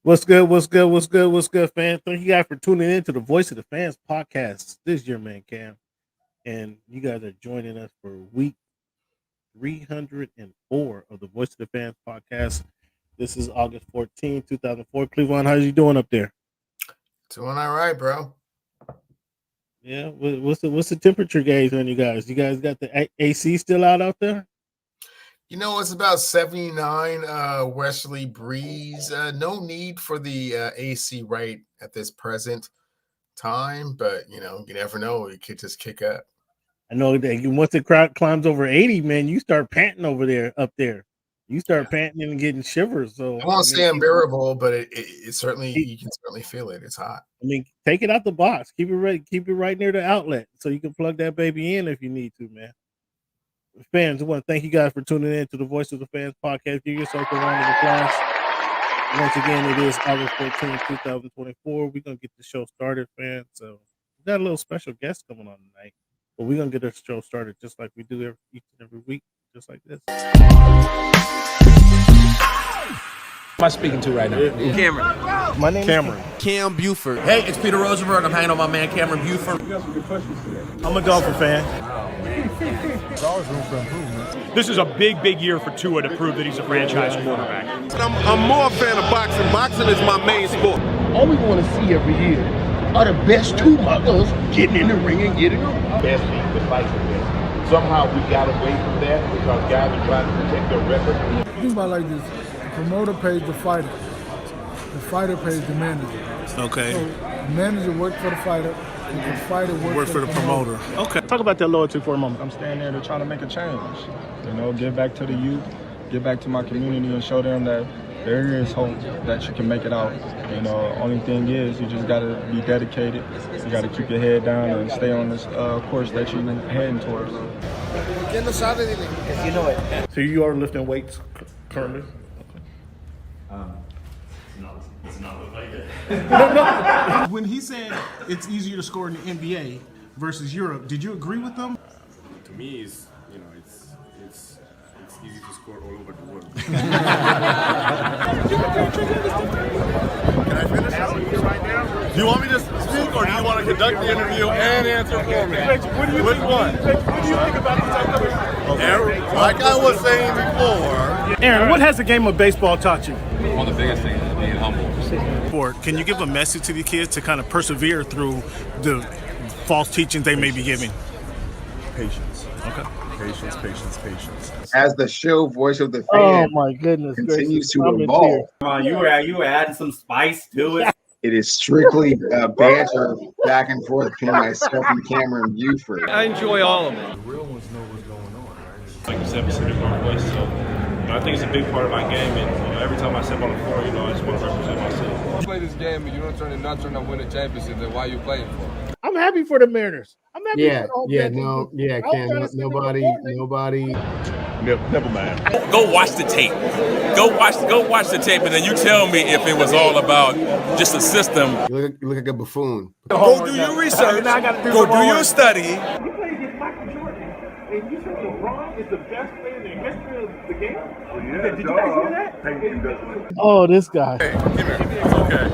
What's good? What's good? What's good? What's good, fans? Thank you guys for tuning in to the Voice of the Fans podcast. This is your man Cam, and you guys are joining us for week 304 of the Voice of the Fans podcast. This is August 14, 2004. Cleveland, how's you doing up there? Doing all right, bro. Yeah, what's the temperature gauge on you guys? You guys got the AC still out there? You know, it's about 79 westerly breeze. No need for the AC right at this present time, but you never know. It could just kick up. I know that once the crowd climbs over 80, man, you start panting up there. You start panting and getting shivers. So I won't say unbearable, but it certainly, you can certainly feel it. It's hot. I mean, take it out the box. Keep it right near the outlet so you can plug that baby in if you need to, man. Fans, I want to thank you guys for tuning in to the Voice of the Fans podcast. Give yourself a round of applause. Once again, it is August 14th, 2024. We're going to get the show started, fans. So we got a little special guest coming on tonight. But we're going to get our show started just like we do each and every week, just like this. Am I speaking to right now? Cameron. My name is Cameron. Cam Buford. Hey, it's Peter Rosenberg. I'm hanging on my man Cameron Buford. I'm a Dolphin fan. This is a big year for Tua to prove that he's a franchise quarterback. I'm more a fan of boxing. Boxing is my main sport. All we want to see every year are the best two muggers getting in the ring and getting them. Best team to fight for this. Somehow we got away from that because guys are trying to protect their record. Think about it like this: the promoter pays the fighter, the fighter pays the manager. Okay. So the manager works for the fighter, and the fighter works for the promoter. Okay. Talk about that loyalty for a moment. I'm standing there to try to make a change. Give back to the youth, give back to my community and show them that there is hope that you can make it out. Only thing is you just got to be dedicated. You got to keep your head down and stay on this course that you're heading towards. So you are lifting weights currently? It's not like that. When he said it's easier to score in the NBA versus Europe, did you agree with them? To me, it's easy to score all over the world. Can I finish right now? Do you want me to speak or do you want to conduct the interview and answer for me? Which one? What do you think about this? Aaron, like I was saying before. Aaron, what has the game of baseball taught you? One of the biggest things is being humble. Can you give a message to the kids to kind of persevere through the false teachings they may be giving? Patience. Okay. Patience. As the show Voice of the Oh Fan my goodness! continues to I'm in evolve, Come on, you were adding some spice to it. it is strictly banter back and forth between myself and Cameron Buford. I enjoy all of it. The real ones know what's going on, right? Like you said, Pacific Northwest. So I think it's a big part of my game, and every time I step on the floor, I just want to represent my city. You play this game and you don't turn to win a championship, then why are you playing for? I'm happy for the Mariners. I'm happy for the whole Nobody. Never mind. Go watch the tape. Go watch the tape, and then you tell me if it was all about just a system. You look like a buffoon. Go do your research. Go do your study. You played against Michael Jordan, and you said LeBron is the best player in the history of the game? Did you guys hear that? Oh, this guy. Hey, come here. It's okay.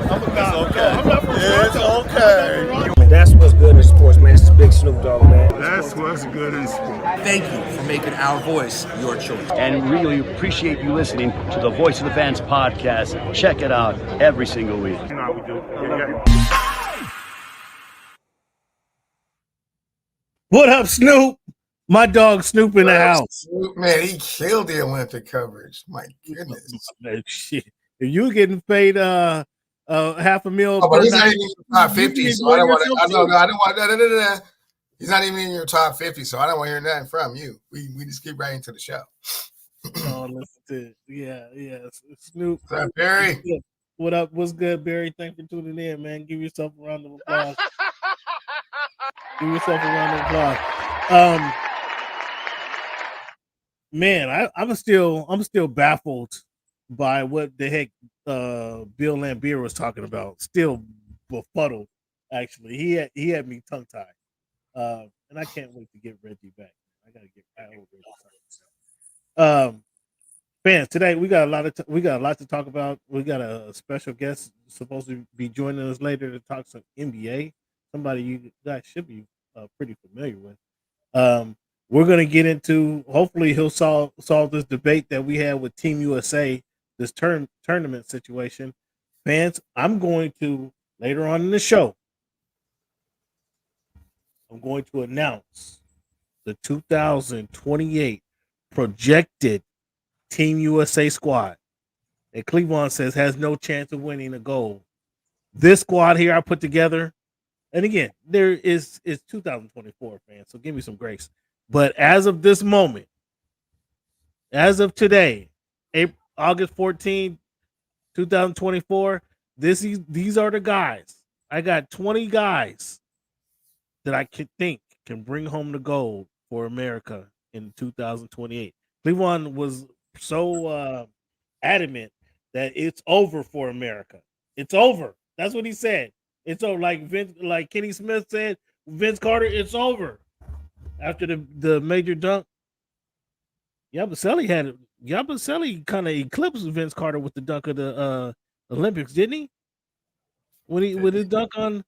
It's okay. That's what's good in sports, man. It's Big Snoop Dogg, man. That's what's good in sport. Thank you for making our voice your choice. And really appreciate you listening to the Voice of the Fans podcast. Check it out every single week. You know how we do. What up, Snoop? My dog Snoop in the house. Man, he killed the Olympic coverage. My goodness. Shit. If you were getting paid $500,000, Oh, but he's not even in your top 50, so I don't want to. I don't want that. He's not even in your top 50, so I don't want to hear nothing from you. We just keep right into the show. Oh, listen to it. Yeah. Snoop. What's up, Barry? What up? What's good, Barry? Thanks for tuning in, man. Give yourself a round of applause. Give yourself a round of applause. Man, I'm still baffled by what the heck Bill Laimbeer was talking about. Still befuddled, actually. He had me tongue tied. And I can't wait to get Reggie back. I gotta get I owe Reggie. Fans, today we got a lot to talk about. We got a special guest supposed to be joining us later to talk some NBA. Somebody you guys should be pretty familiar with. We're gonna get into. Hopefully, he'll solve this debate that we had with Team USA, this tournament situation. Fans, I'm going to later on in the show. I'm going to announce the 2028 projected Team USA squad that Cleveland says has no chance of winning a gold. This squad here I put together, and again, it's 2024, fans, so give me some grace. But as of this moment, as of today, August 14, 2024, these are the guys. I got 20 guys that I could think can bring home the gold for America in 2028. Cleveland was so adamant that it's over for America. It's over. That's what he said. It's over. Like Kenny Smith said, Vince Carter, it's over. After the major dunk, Yabusele kind of eclipsed Vince Carter with the dunk of the Olympics, didn't he? With his dunk on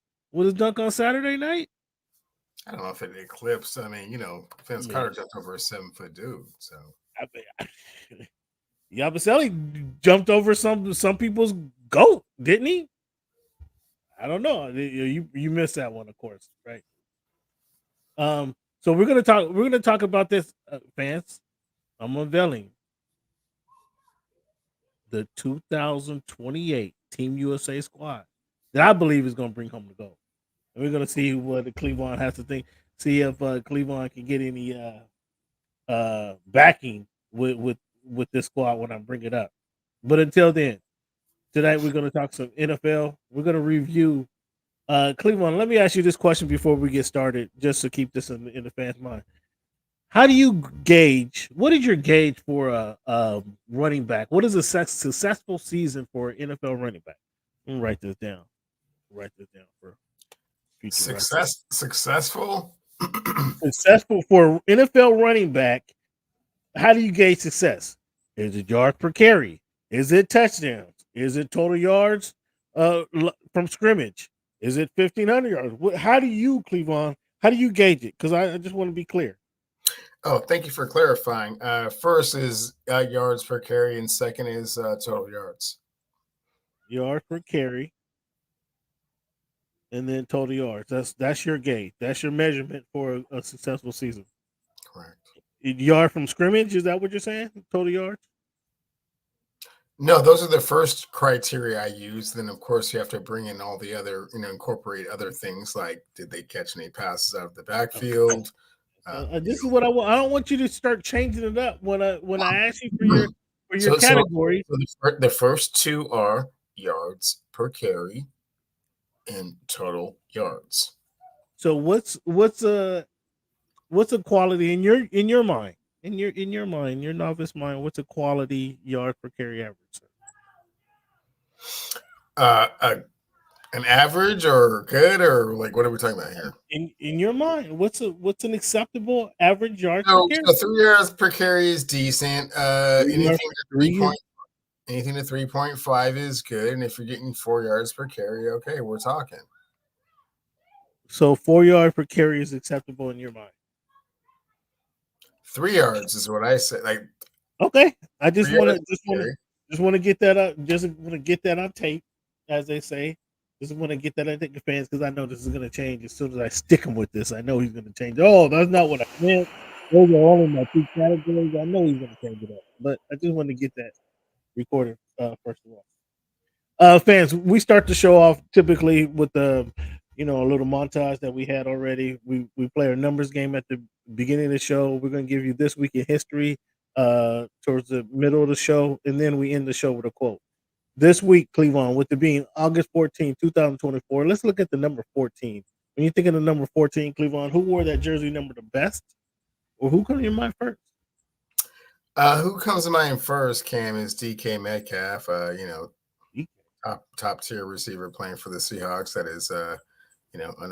Saturday night. I don't know if it eclipsed. I mean, Vince Carter jumped over a 7-foot dude. So Yabusele jumped over some people's goat, didn't he? I don't know. You missed that one, of course, right? So we're gonna talk about this, fans. I'm unveiling the 2028 Team USA squad that I believe is going to bring home the gold. And we're going to see what the Cleveland has to think. See if Cleveland can get any backing with this squad when I bring it up. But until then, tonight we're going to talk some NFL. We're going to review Cleveland. Let me ask you this question before we get started, just to keep this in the fans' mind. How do you gauge? What is your gauge for a running back? What is a successful season for an NFL running back? Let me write this down. For future successful. Successful for NFL running back. How do you gauge success? Is it yards per carry? Is it touchdowns? Is it total yards from scrimmage? Is it 1,500 yards? How do you, Cleveland? How do you gauge it? Because I just want to be clear. Oh, thank you for clarifying. First is yards per carry, and second is total yards. Yards per carry, and then total yards. That's your gauge. That's your measurement for a successful season. Correct. Yard from scrimmage, is that what you're saying? Total yards? No, those are the first criteria I use. Then, of course, you have to bring in all the other, incorporate other things like did they catch any passes out of the backfield? This is what I want. I don't want you to start changing it up when I ask you for your category. So the first two are yards per carry and total yards. So what's a quality in your mind? In your mind, your novice mind, what's a quality yard per carry average? An average or good, or like what are we talking about here? In your mind, what's an acceptable average yard per carry? So 3 yards per carry is decent. Anything to 3.5 is good, and if you're getting 4 yards per carry, okay, we're talking. So 4 yards per carry is acceptable in your mind. 3 yards is what I say. Like, okay, I just want to get that up. Just want to get that on tape, as they say. Just want to get that on tape, fans, because I know this is going to change as soon as I stick him with this. I know he's going to change. Oh, that's not what I meant. Those are only my two categories. I know he's going to change it up, but I just want to get that recorded first of all. Fans, we start the show off typically with a little montage that we had already. We play our numbers game at the beginning of the show. We're going to give you this week in history towards the middle of the show, and then we end the show with a quote. This week, Cleveland, with it being August 14, 2024, let's look at the number 14. When you think of the number 14, Cleveland, who wore that jersey number the best? Or who comes to your mind first? Who comes to mind first, Cam, is DK Metcalf, top tier receiver playing for the Seahawks. That is, an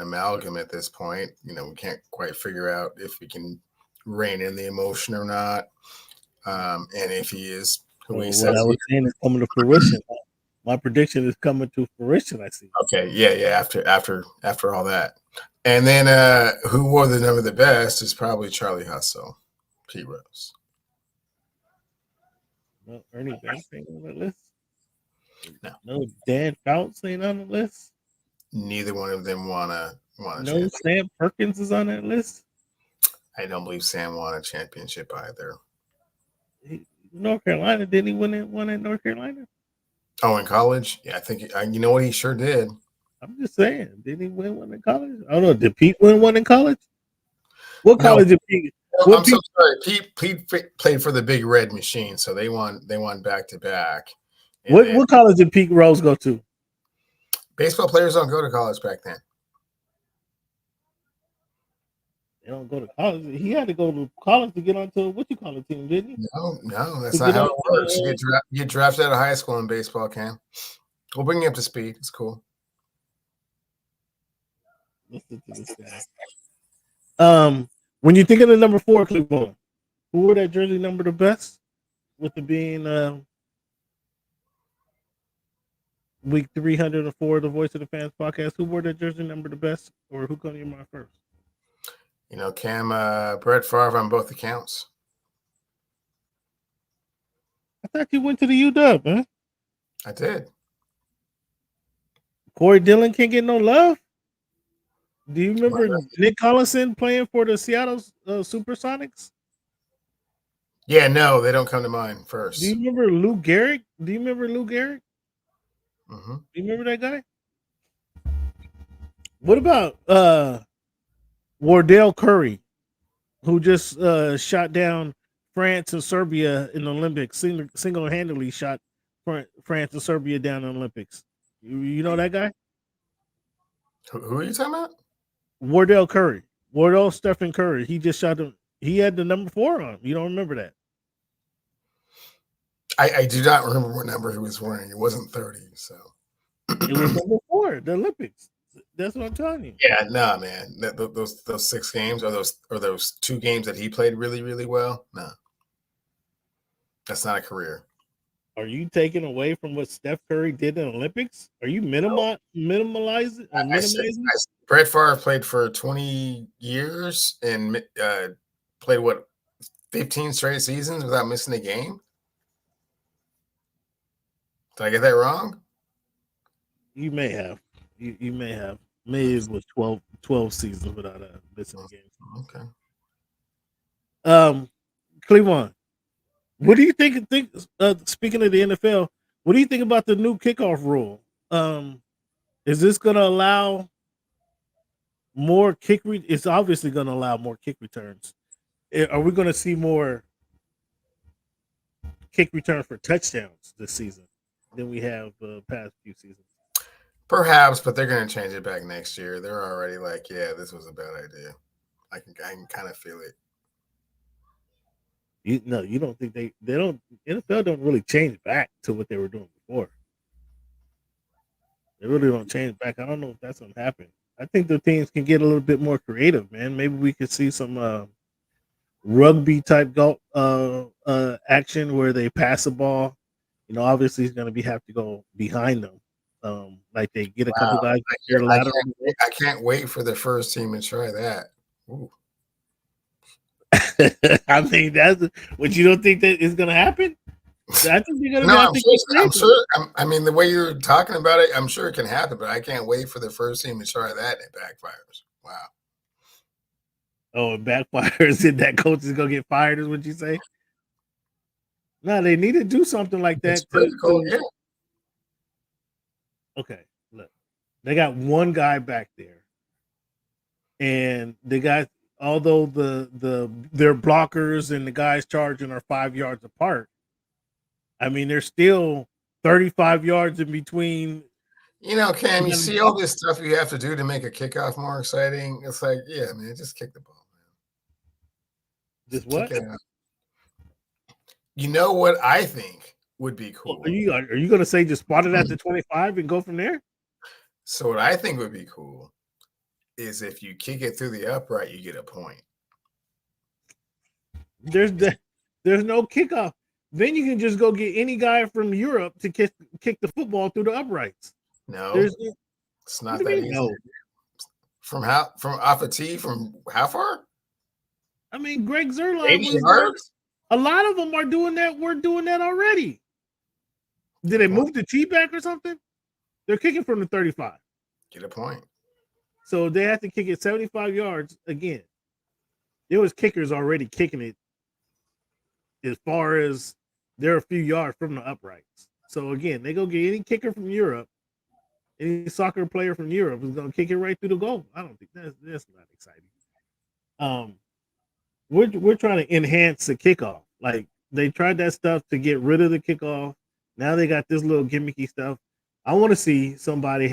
amalgam at this point. We can't quite figure out if we can rein in the emotion or not. And if he is Who he What says I was saying is coming to fruition. My prediction is coming to fruition. I see. Okay, yeah. After all that, and then who wore the number the best is probably Charlie Hustle, Pete Rose. No, Ernie Banks ain't on that list. No, Dan Fouts ain't on the list. Neither one of them won a No, Sam Perkins is on that list. I don't believe Sam won a championship either. North Carolina, didn't he win at North Carolina? Oh, in college? Yeah, I think you know what, he sure did. I'm just saying, didn't he win one in college? I don't know. Did Pete win one in college? What college did Pete? No, I'm so sorry. Pete played for the Big Red Machine, so they won back to back. What college did Pete Rose go to? Baseball players don't go to college back then. They don't go to college. He had to go to college to get onto what you call a team, didn't he? No, that's not how it works. You get drafted out of high school in baseball, Cam. We'll bring you up to speed. It's cool. Listen to this guy. When you think of the number 4, Cleveland, who wore that jersey number the best? With it being week 304 of the Voice of the Fans podcast, who wore that jersey number the best, or who come to your mind first? You know, Cam, Brett Favre on both accounts. I thought you went to the UW, man. I did. Corey Dillon can't get no love. Do you remember Nick Collison playing for the Seattle Supersonics? Yeah, no, they don't come to mind first. Do you remember Lou Gehrig? Mm-hmm. Do you remember that guy? What about Wardell Curry, who just shot down France and Serbia in the Olympics, single-handedly shot France and Serbia down in the Olympics? You know that guy? Who are you talking about? Wardell Stephen Curry. He just shot him. He had the number 4 on. You don't remember that? I do not remember what number he was wearing. It wasn't 30, so it was number 4, the Olympics. That's what I'm telling you. Yeah, no, man. Those 6 games or those 2 games that he played really, really well. No, that's not a career. Are you taking away from what Steph Curry did in the Olympics? Are you minimalizing? Brett Favre played for 20 years and played 15 straight seasons without missing a game. Did I get that wrong? You may have. You may have. Maybe it was 12 seasons without missing a game. Okay. Cleveland, what do you think? Speaking of the NFL, what do you think about the new kickoff rule? Is this going to allow more kick? It's obviously going to allow more kick returns. Are we going to see more kick returns for touchdowns this season than we have the past few seasons? Perhaps, but they're going to change it back next year. They're already like, yeah, this was a bad idea. I can kind of feel it. You don't think they don't? NFL don't really change back to what they were doing before. They really don't change back. I don't know if that's going to happen. I think the teams can get a little bit more creative, man. Maybe we could see some rugby type action where they pass the ball. You know, obviously he's going to have to go behind them. Like they get a couple guys back there lateral. I can't wait for the first team to try that. Ooh. I mean, that's what you don't think that is going to happen. I think you're going to. I'm sure. I mean, the way you're talking about it, I'm sure it can happen. But I can't wait for the first team to try that, and it backfires. Wow. Oh, it backfires, and that coach is going to get fired. Is what you say? No, they need to do something like that. Okay, look, they got one guy back there, and the guy, although their blockers and the guys charging are 5 yards apart, I mean they're still 35 yards in between. You know, Cam, you see all this stuff you have to do to make a kickoff more exciting. It's like, yeah, man, just kick the ball, man. Just what? You know what I think would be cool. Are you going to say just spot it at the 25 and go from there? So what I think would be cool is if you kick it through the upright, you get a point. There's no kickoff. then you can just go get any guy from Europe to kick the football through the uprights. No, it's not What do that you mean, easy. no? From off a tee from how far? I mean, Greg Zerline 80 was yards? a lot of them are doing that. We're doing that already. Did they move the tee back or something? They're kicking from the 35. Get a point. So they have to kick it 75 yards again. There was kickers already kicking it as far as they're a few yards from the uprights. So again, they go get any kicker from Europe, any soccer player from Europe is going to kick it right through the goal. I don't think that's not exciting. We're trying to enhance the kickoff. Like they tried that stuff to get rid of the kickoff. Now they got this little gimmicky stuff. I want to see somebody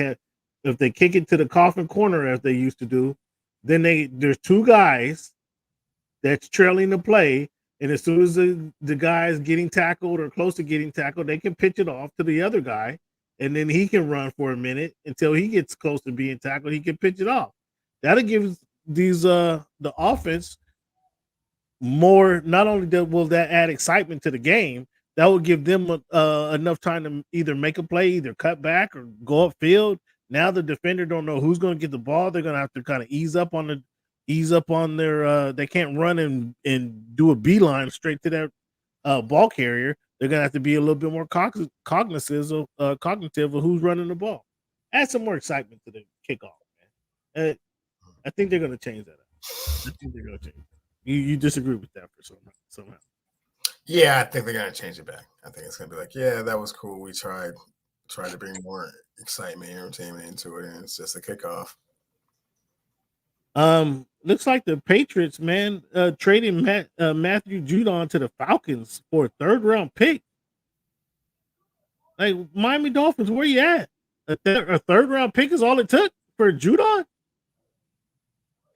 if they kick it to the coffin corner as they used to do, then there's two guys that's trailing the play, and as soon as the guy is getting tackled or close to getting tackled, they can pitch it off to the other guy, and then he can run for a minute until he gets close to being tackled. He can pitch it off. That'll give these the offense more. Not only will that add excitement to the game, that will give them enough time to either make a play, either cut back or go upfield. Now the defender don't know who's going to get the ball. They're going to have to kind of ease up on their. They can't run and do a beeline straight to that ball carrier. They're going to have to be a little bit more cognitive of who's running the ball. Add some more excitement to the kickoff, man. I think they're going to change that up. I think they're going to change it. You disagree with that for somehow? Yeah, I think they're gonna change it back. I think it's gonna be like, yeah, that was cool. We tried to bring more excitement and entertainment into it, and it's just a kickoff. Looks like the Patriots, man, trading Matthew Judon to the Falcons for a 3rd-round pick. Like Miami Dolphins, where you at? A 3rd-round pick is all it took for Judon,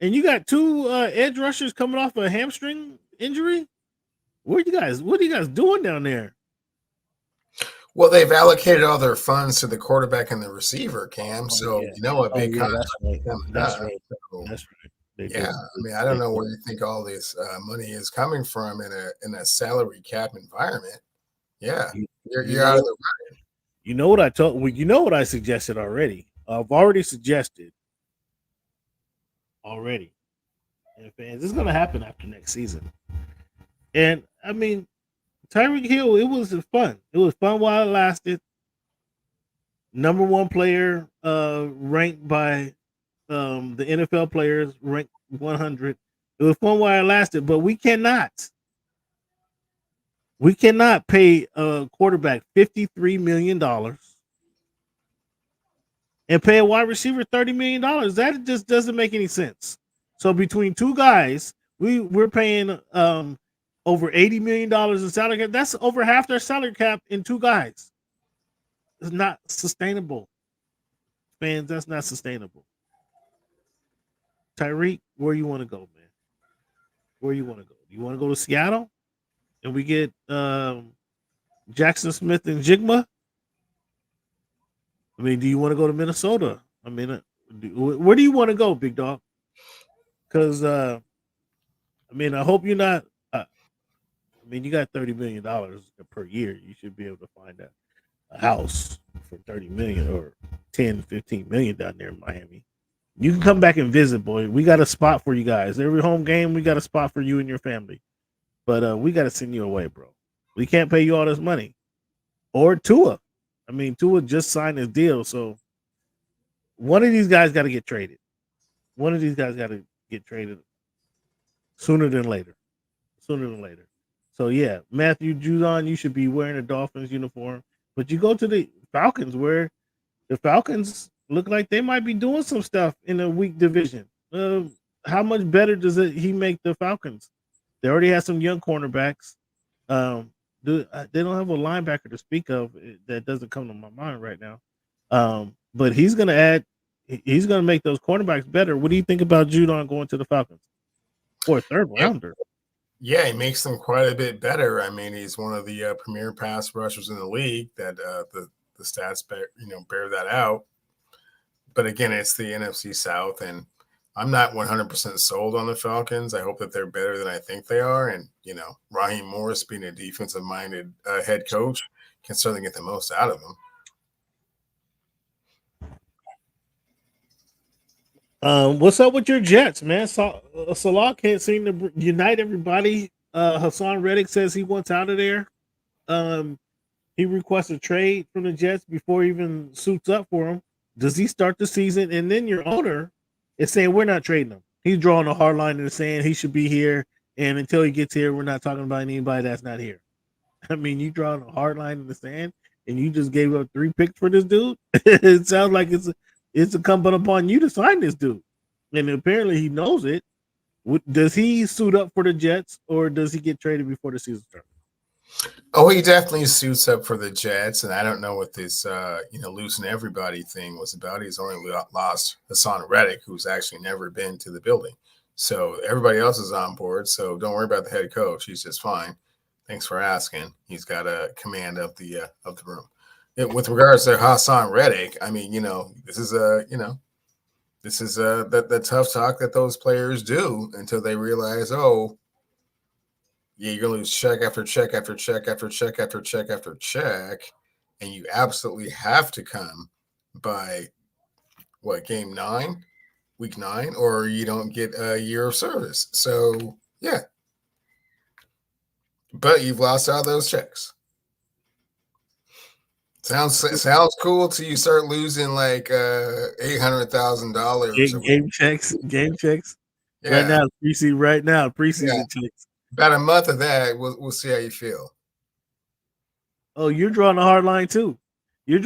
and you got 2 edge rushers coming off a hamstring injury. What are you guys doing down there? Well, they've allocated all their funds to the quarterback and the receiver, Cam. So you know a big contract. That's right. Yeah, I mean, I don't know where you think all this money is coming from in a salary cap environment. Yeah, you're out of the running. You know what I told? Well, you know what I suggested already. I've already suggested. And fans, this is going to happen after next season. And I mean, Tyreek Hill, it was fun. It was fun while it lasted. Number 1 player ranked by the NFL players, ranked 100. It was fun while it lasted, but we cannot pay a quarterback $53 million and pay a wide receiver $30 million. That just doesn't make any sense. So between 2 guys, we're paying over $80 million in salary cap. That's over half their salary cap in 2 guys. It's not sustainable. Fans, that's not sustainable. Tyreek, where you want to go, man? Where you want to go? You want to go to Seattle and we get Jackson Smith and Jigma? I mean, do you want to go to Minnesota? I mean, where do you want to go, big dog? Because, I mean, I hope you're not. I mean, you got $30 million per year. You should be able to find a house for $30 million or 10, 15 million down there in Miami. You can come back and visit, boy. We got a spot for you guys. Every home game, we got a spot for you and your family. But we got to send you away, bro. We can't pay you all this money. Or Tua. I mean, Tua just signed his deal, so one of these guys got to get traded. One of these guys got to get traded sooner than later. So, yeah, Matthew Judon, you should be wearing a Dolphins uniform. But you go to the Falcons, where the Falcons look like they might be doing some stuff in a weak division. How much better does he make the Falcons? They already have some young cornerbacks. They don't have a linebacker to speak of. That doesn't come to my mind right now. But he's going to make those cornerbacks better. What do you think about Judon going to the Falcons for a 3rd rounder? Yeah, he makes them quite a bit better. I mean, he's one of the premier pass rushers in the league. That the stats bear that out. But again, it's the NFC South, and I'm not 100% sold on the Falcons. I hope that they're better than I think they are. And, Raheem Morris being a defensive-minded head coach can certainly get the most out of them. What's up with your Jets, man? Salah can't seem to unite everybody. Hassan Reddick says he wants out of there. He requests a trade from the Jets before he even suits up for him. Does he start the season? And then your owner is saying we're not trading him. He's drawing a hard line in the sand. He should be here. And until he gets here, we're not talking about anybody that's not here. I mean, you drawing a hard line in the sand and you just gave up 3 picks for this dude. It sounds like it's incumbent upon you to sign this dude. And apparently he knows it. Does he suit up for the Jets or does he get traded before the season starts? Oh, he definitely suits up for the Jets, and I don't know what this, losing everybody thing was about. He's only lost Hassan Reddick, who's actually never been to the building. So everybody else is on board, so don't worry about the head coach. He's just fine. Thanks for asking. He's got a command of the room. With regards to Hassan Reddick, I mean, this is the tough talk that those players do until they realize, yeah, you're gonna lose check after check after check after check after check after check, and you absolutely have to come by week 9, or you don't get a year of service. So yeah, but you've lost all those checks. Sounds cool till you start losing like $800,000 game checks. Yeah. Right now, preseason checks. About a month of that, we'll see how you feel. Oh, you're drawing a hard line too. Like,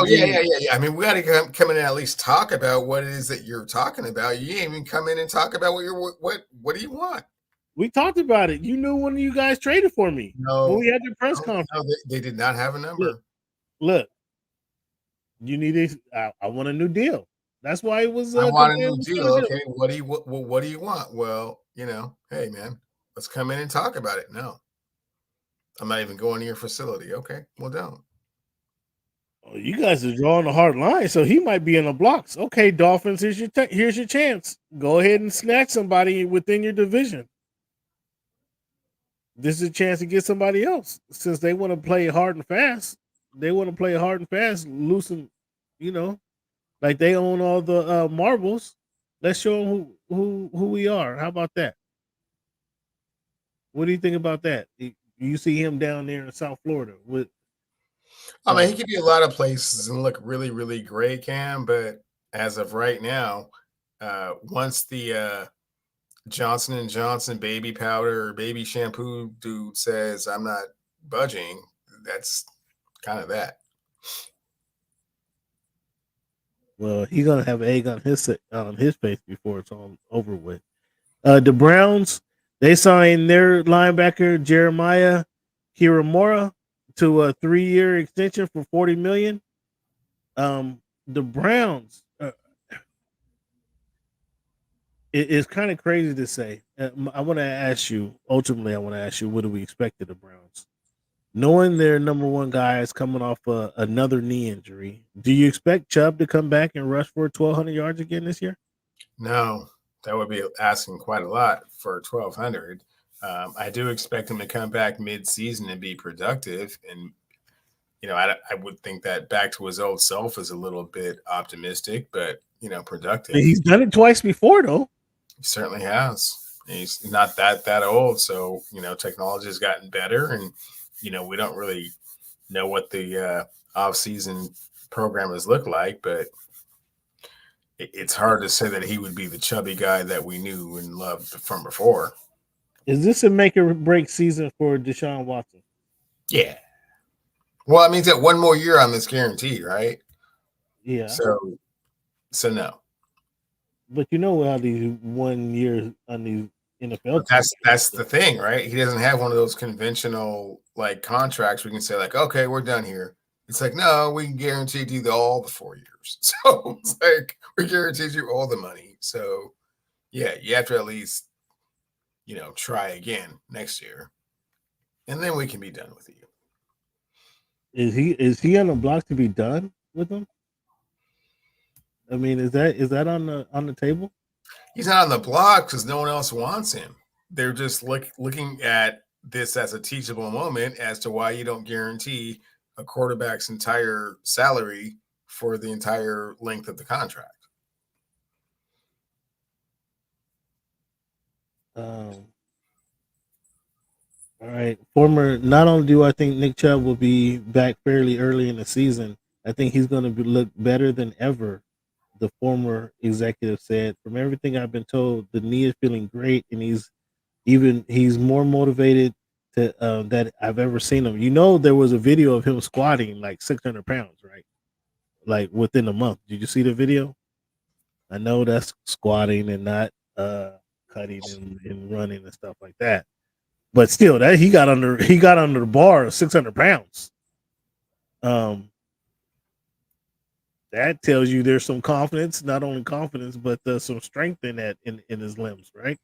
yeah. I mean, we got to come in and at least talk about what it is that you're talking about. You ain't even come in and talk about what do you want? We talked about it. You knew when you guys traded for me. No, when we had your press conference. No, they did not have a number. Look, you need I want a new deal. That's why it was. I want a new deal. Okay, what do you want? Well, hey man, let's come in and talk about it. No, I'm not even going to your facility. Okay, well, don't. Oh, you guys are drawing a hard line, so he might be in the blocks. Okay, Dolphins, here's your chance. Go ahead and snatch somebody within your division. This is a chance to get somebody else since they want to play hard and fast. Loosen, like they own all the marbles. Let's show them who we are. How about that? What do you think about that? You see him down there in South Florida with. I mean, he could be a lot of places and look really, really great, Cam. But as of right now, once the Johnson & Johnson baby powder or baby shampoo dude says I'm not budging, that's kind of that. Well, he's gonna have egg on his face before it's all over with. The Browns, they signed their linebacker Jeremiah Kiramura to a 3-year extension for $40 million. The Browns, it's kind of crazy to say. I want to ask you, what do we expect of the Browns? Knowing their number one guy is coming off another knee injury, do you expect Chubb to come back and rush for 1,200 yards again this year? No, that would be asking quite a lot for 1,200. I do expect him to come back mid-season and be productive. And, I would think that back to his old self is a little bit optimistic, but, productive. He's done it twice before, though. He certainly has. He's not that old. So, technology has gotten better. And, we don't really know what the off-season program has looked like, but it's hard to say that he would be the chubby guy that we knew and loved from before. Is this a make or break season for Deshaun Watson? Yeah. Well, I mean, that one more year on this guarantee, right? Yeah. So no. But how these 1 year on these NFL. That's the thing, right? He doesn't have one of those conventional contracts. We can say okay, we're done here. It's no, we can guarantee you all the 4 years. So it's we guaranteed you all the money. So yeah, you have to at least try again next year, and then we can be done with you. Is he on the block to be done with them? I mean, is that on the table? He's not on the block because no one else wants him. They're just looking at this as a teachable moment as to why you don't guarantee a quarterback's entire salary for the entire length of the contract. All right. Not only do I think Nick Chubb will be back fairly early in the season, I think he's going to look better than ever. The former executive said, from everything I've been told, the knee is feeling great, and he's more motivated to that I've ever seen him. You know, there was a video of him squatting like 600 pounds, right? Like within a month. Did you see the video? I know that's squatting and not cutting and running and stuff like that. But still, that he got under the bar of 600 pounds. That tells you there's some confidence, not only confidence, but some strength in that in his limbs, right?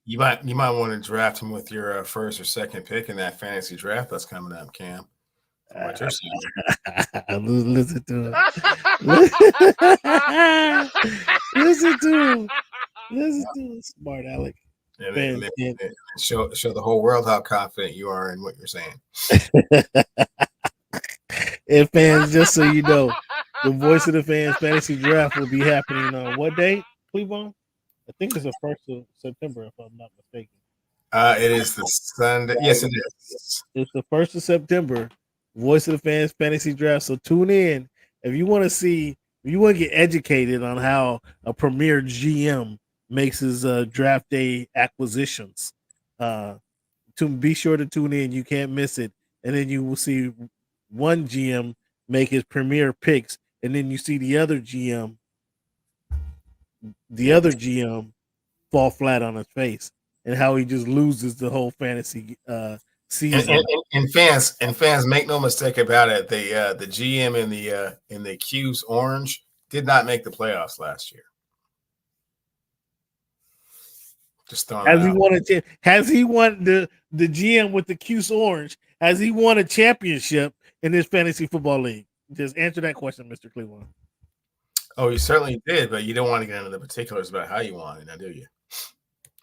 You might want to draft him with your first or second pick in that fantasy draft that's coming up, Cam. What you're saying. Listen to him. Listen to him. Smart Alec. And show the whole world how confident you are in what you're saying. And fans, just so you know, the Voice of the Fans fantasy draft will be happening on what date, Cleveland? I think it's the 1st of September, if I'm not mistaken. It is the Sunday. Yes, it is. It's the 1st of September. Voice of the Fans fantasy draft. So tune in if you want to get educated on how a premier GM makes his draft day acquisitions. To be sure to tune in. You can't miss it. And then you will see one GM make his premier picks, and then you see the other GM fall flat on his face, and how he just loses the whole fantasy season. And fans, make no mistake about it. The GM in the Q's orange did not make the playoffs last year. Just throwing Has he won the GM with the Q's orange? Has he won a championship in this fantasy football league? Just answer that question, Mr. Cleveland. Oh, you certainly did, but you don't want to get into the particulars about how you won it, now do you?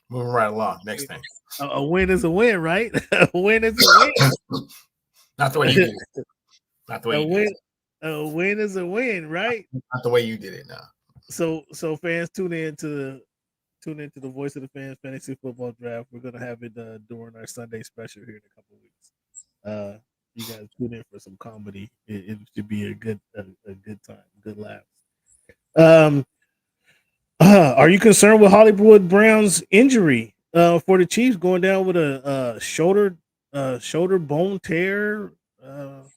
Moving right along. Next thing. A win is a win, right? A win is a win. Not the way you did it. Not the way you did it. A win is a win, right? Not the way you did it now. So fans, tune into the Voice of the Fans fantasy football draft. We're gonna have it during our Sunday special here in a couple of weeks. You guys tune in for some comedy. It should be a good time, good laughs. Are you concerned with Hollywood Brown's injury for the Chiefs, going down with a shoulder bone tear?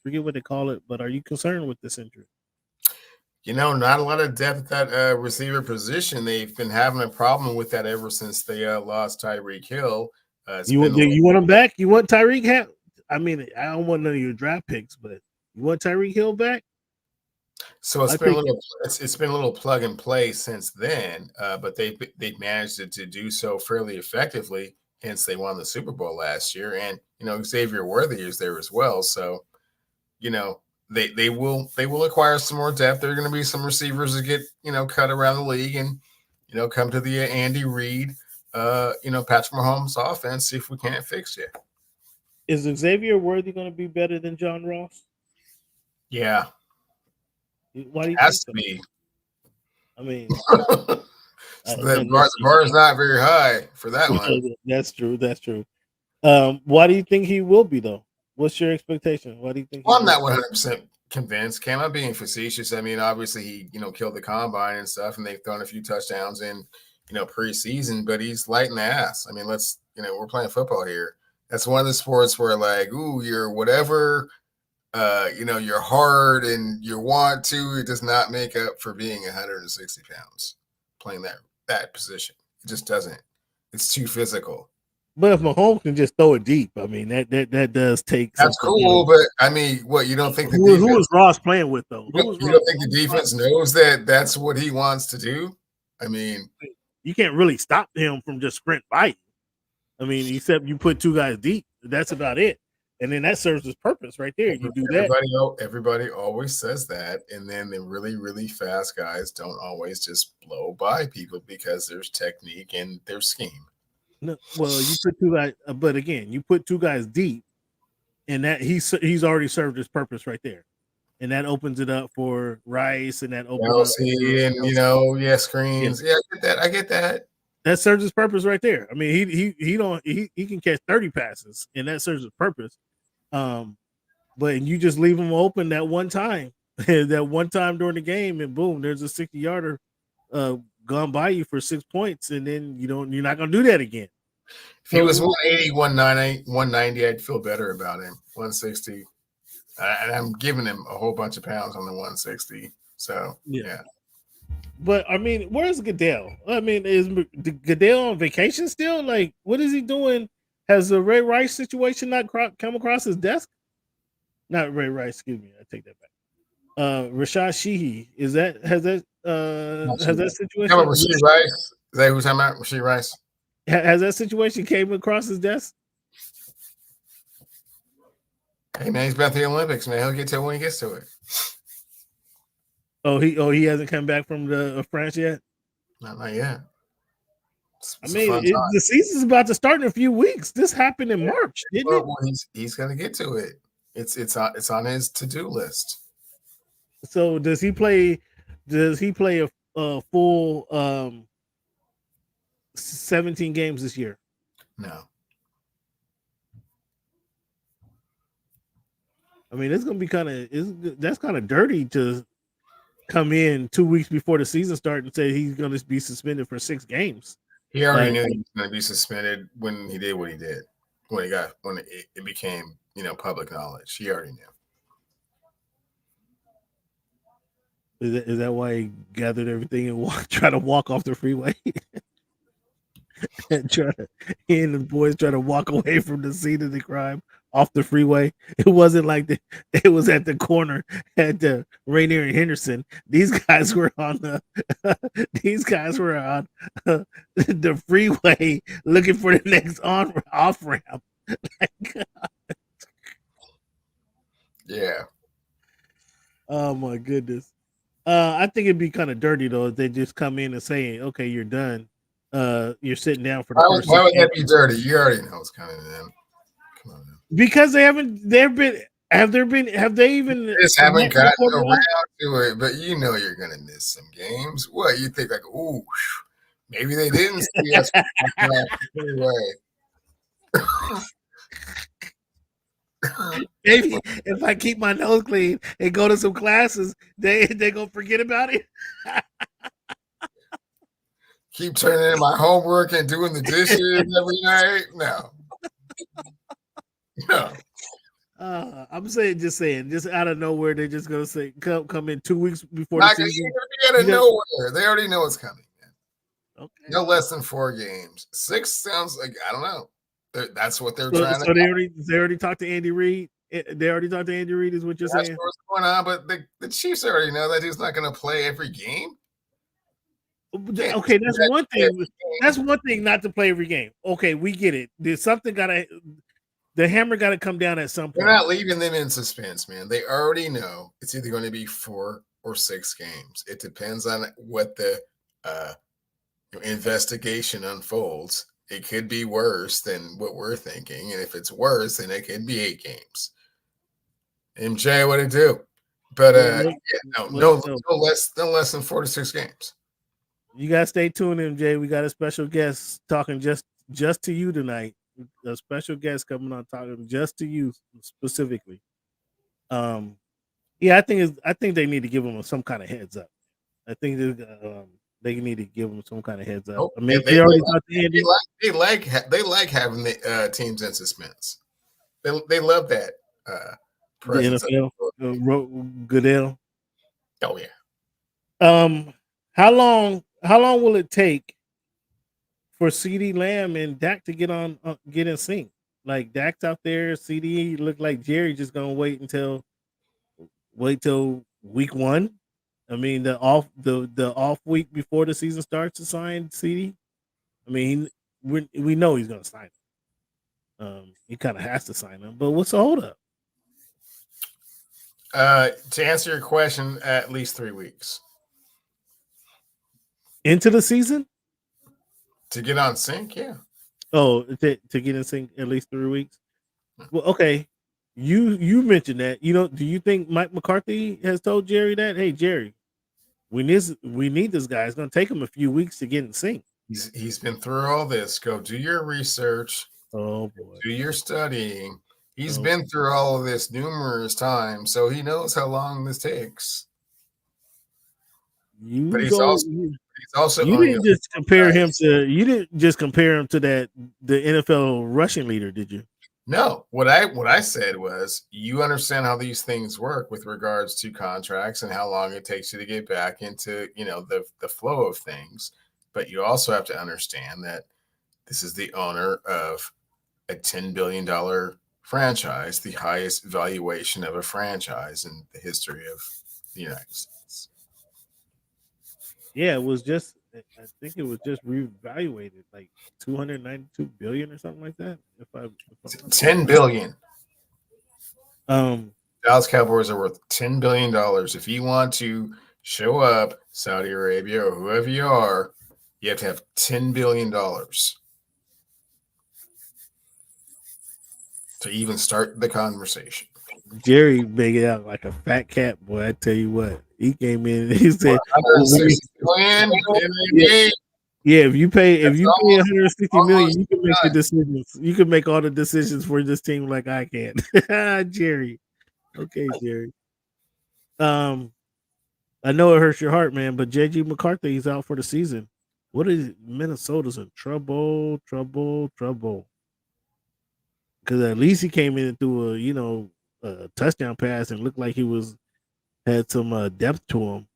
Forget what they call it, but are you concerned with this injury? You know, not a lot of depth at that receiver position. They've been having a problem with that ever since they lost Tyreek Hill. You want him back? You want Tyreek? I mean, I don't want none of your draft picks, but you want Tyreek Hill back? So it's been a little plug and play since then, but they've managed to do so fairly effectively. Hence, they won the Super Bowl last year, and Xavier Worthy is there as well. So, they will acquire some more depth. There are going to be some receivers that get cut around the league, and come to the Andy Reid, Patrick Mahomes offense. See if we can't fix it. Is Xavier Worthy going to be better than John Ross? Yeah. Why do you has think to be? I mean, the bar is not very high for that one. That's true. Why do you think he will be, though? What's your expectation? Why do you think? Well, I'm not 100% convinced. Cam, I'm being facetious. I mean, obviously he killed the combine and stuff, and they've thrown a few touchdowns in preseason, but he's light in the ass. I mean, we're playing football here. That's one of the sports where you're whatever. You're hard and you want to. It does not make up for being 160 pounds playing that position. It just doesn't. It's too physical. But if Mahomes can just throw it deep, I mean that does take. That's cool, but I mean, what you don't think the who was Ross playing with though? You don't think the defense knows that that's what he wants to do? I mean, you can't really stop him from just sprint by you. I mean, except you put two guys deep. That's about it. and then that serves its purpose right there. You do that. Everybody always says that, and then the really, really fast guys don't always just blow by people because there's technique and there's scheme. No, well, you put two guys, but again, you put two guys deep, and that he's already served his purpose right there, and that opens it up for Rice, and that opens up and screens. Yeah, I get that. That serves his purpose right there. I mean, he can catch 30 passes, and that serves his purpose. But you just leave him open that one time, that one time during the game, and boom, there's a 60-yarder gone by you for 6 points, and then you're not gonna do that again. If he was 180, 190, I'd feel better about him. 160, and I'm giving him a whole bunch of pounds on the 160. So yeah. But I mean, where's Goodell? I mean, is Goodell on vacation still? Like, what is he doing? Has the Ray Rice situation not come across his desk? Not Ray Rice, excuse me. I take that back. Rashad Sheehy, has that situation? How about Rasheed Rice? Is that who's talking about? Rasheed Rice? Has that situation came across his desk? Hey man, he's about the Olympics, man. He'll get to it when he gets to it. He hasn't come back from the France yet. Not yet. I mean, the season's about to start in a few weeks. This happened in March, didn't it? Well, he's gonna get to it. It's on his to-do list. So does he play a full 17 games this year? No. I mean, it's gonna be that's kind of dirty to come in 2 weeks before the season starts and say he's gonna be suspended for 6 games. He already knew he was gonna be suspended when he did what he did. When it became public knowledge. He already knew. Is that why he gathered everything and try to walk off the freeway? And he and the boys try to walk away from the scene of the crime off the freeway. It wasn't like it was at the corner at the Rainier and Henderson. These guys were on the freeway looking for the next off ramp. Yeah. Oh my goodness. I think it'd be kind of dirty though if they just come in and say, "Okay, you're done. You're sitting down for the first." Why would that be dirty? You already know it's coming in. Come on, man. Because have they even just haven't gotten around to it? But you're gonna miss some games. What you think? Like, ooh, maybe they didn't see us anyway. Maybe if I keep my nose clean and go to some classes, they gonna forget about it. Keep turning in my homework and doing the dishes every night. No. I'm just out of nowhere, they're just gonna say come in 2 weeks before the season. Out of nowhere, they already know it's coming. Man. Okay. No less than 4 games. 6 sounds like I don't know. That's what they're trying to. So they already talked to Andy Reid. They already talked to Andy Reid, is what you're saying. That's what's going on, but the Chiefs already know that he's not going to play every game. Okay, that's one thing. That's one thing not to play every game. Okay, we get it. There's something the hammer got to come down at some point. They're not leaving them in suspense, man. They already know it's either going to be 4 or 6 games. It depends on what the investigation unfolds. It could be worse than what we're thinking, and if it's worse, then it could be 8 games. MJ, what it do? But no less than 4 to 6 games. You gotta stay tuned, MJ. We got a special guest talking just to you tonight. A special guest coming on talking just to you specifically. Yeah, I think they need to give him some kind of heads up. I think they need to give them some kind of heads up. I mean, they already talked to Andy. They like having the teams in suspense. They love that. The NFL, Goodell. Oh yeah. How long will it take for CeeDee Lamb and Dak to get in sync? Like Dak's out there, CeeDee look like Jerry just gonna wait till week 1. I mean, the off week before the season starts to sign CeeDee. I mean, we know he's gonna sign. He kind of has to sign him. But what's the holdup? To answer your question, at least 3 weeks Into the season? to get on sync. Yeah. Oh, to get in sync at least 3 weeks. Well, okay. You mentioned that. Do you think Mike McCarthy has told Jerry that? Hey, Jerry, we need this guy. It's going to take him a few weeks to get in sync. He's been through all this. Go do your research. Oh boy. Do your studying. He's been through all of this numerous times, so he knows how long this takes. But he's also you didn't just compare him to that the NFL rushing leader, did you? No, what I said was you understand how these things work with regards to contracts and how long it takes you to get back into the flow of things. But you also have to understand that this is the owner of a $10 billion franchise, the highest valuation of a franchise in the history of the United States. Yeah, it was just. I think it was just reevaluated, like 292 billion or something like that. If I'm 10 billion. Dallas Cowboys are worth $10 billion. If you want to show up, Saudi Arabia or whoever you are, you have to have $10 billion to even start the conversation. Jerry made it out like a fat cat, boy. I tell you what, he came in and he said, "Yeah, if you pay 160 million, you can make the decisions. You can make all the decisions for this team like I can." Jerry, okay, Jerry. I know it hurts your heart, man, but JG McCarthy is out for the season. What is Minnesota's in trouble? Because at least he came in and threw a touchdown pass and looked like he had some depth to him.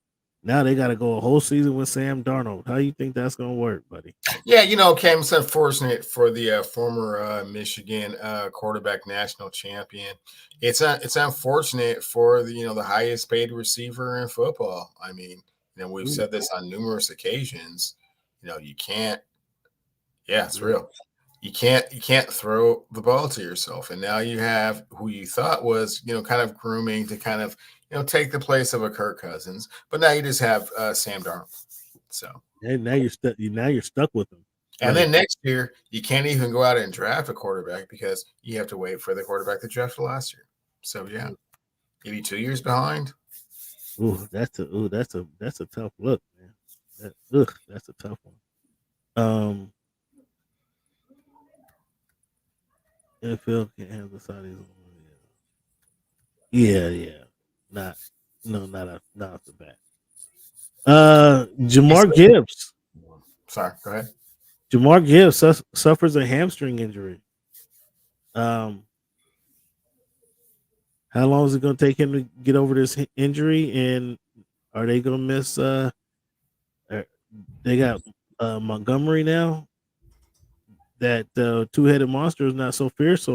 Now they got to go a whole season with Sam Darnold. How you think that's going to work, buddy? Yeah, Cam, it's unfortunate for the former Michigan quarterback national champion. It's unfortunate for the highest paid receiver in football. I mean, we've said this on numerous occasions. You can't. Yeah, it's real. You can't throw the ball to yourself, and now you have who you thought was kind of grooming to kind of take the place of a Kirk Cousins, but now you just have Sam Darnold. So and now you're stuck. Now you're stuck with him. And then next year you can't even go out and draft a quarterback because you have to wait for the quarterback that drafted last year. So yeah, maybe 2 years behind. That's a tough look, man. That's a tough one. NFL can't have the Saudis. Yeah. Not off the bat. Jamar Gibbs. Sorry, go ahead. Jamar Gibbs suffers a hamstring injury. How long is it going to take him to get over this injury? And are they going to miss? They got Montgomery now. That two-headed monster is not so fierce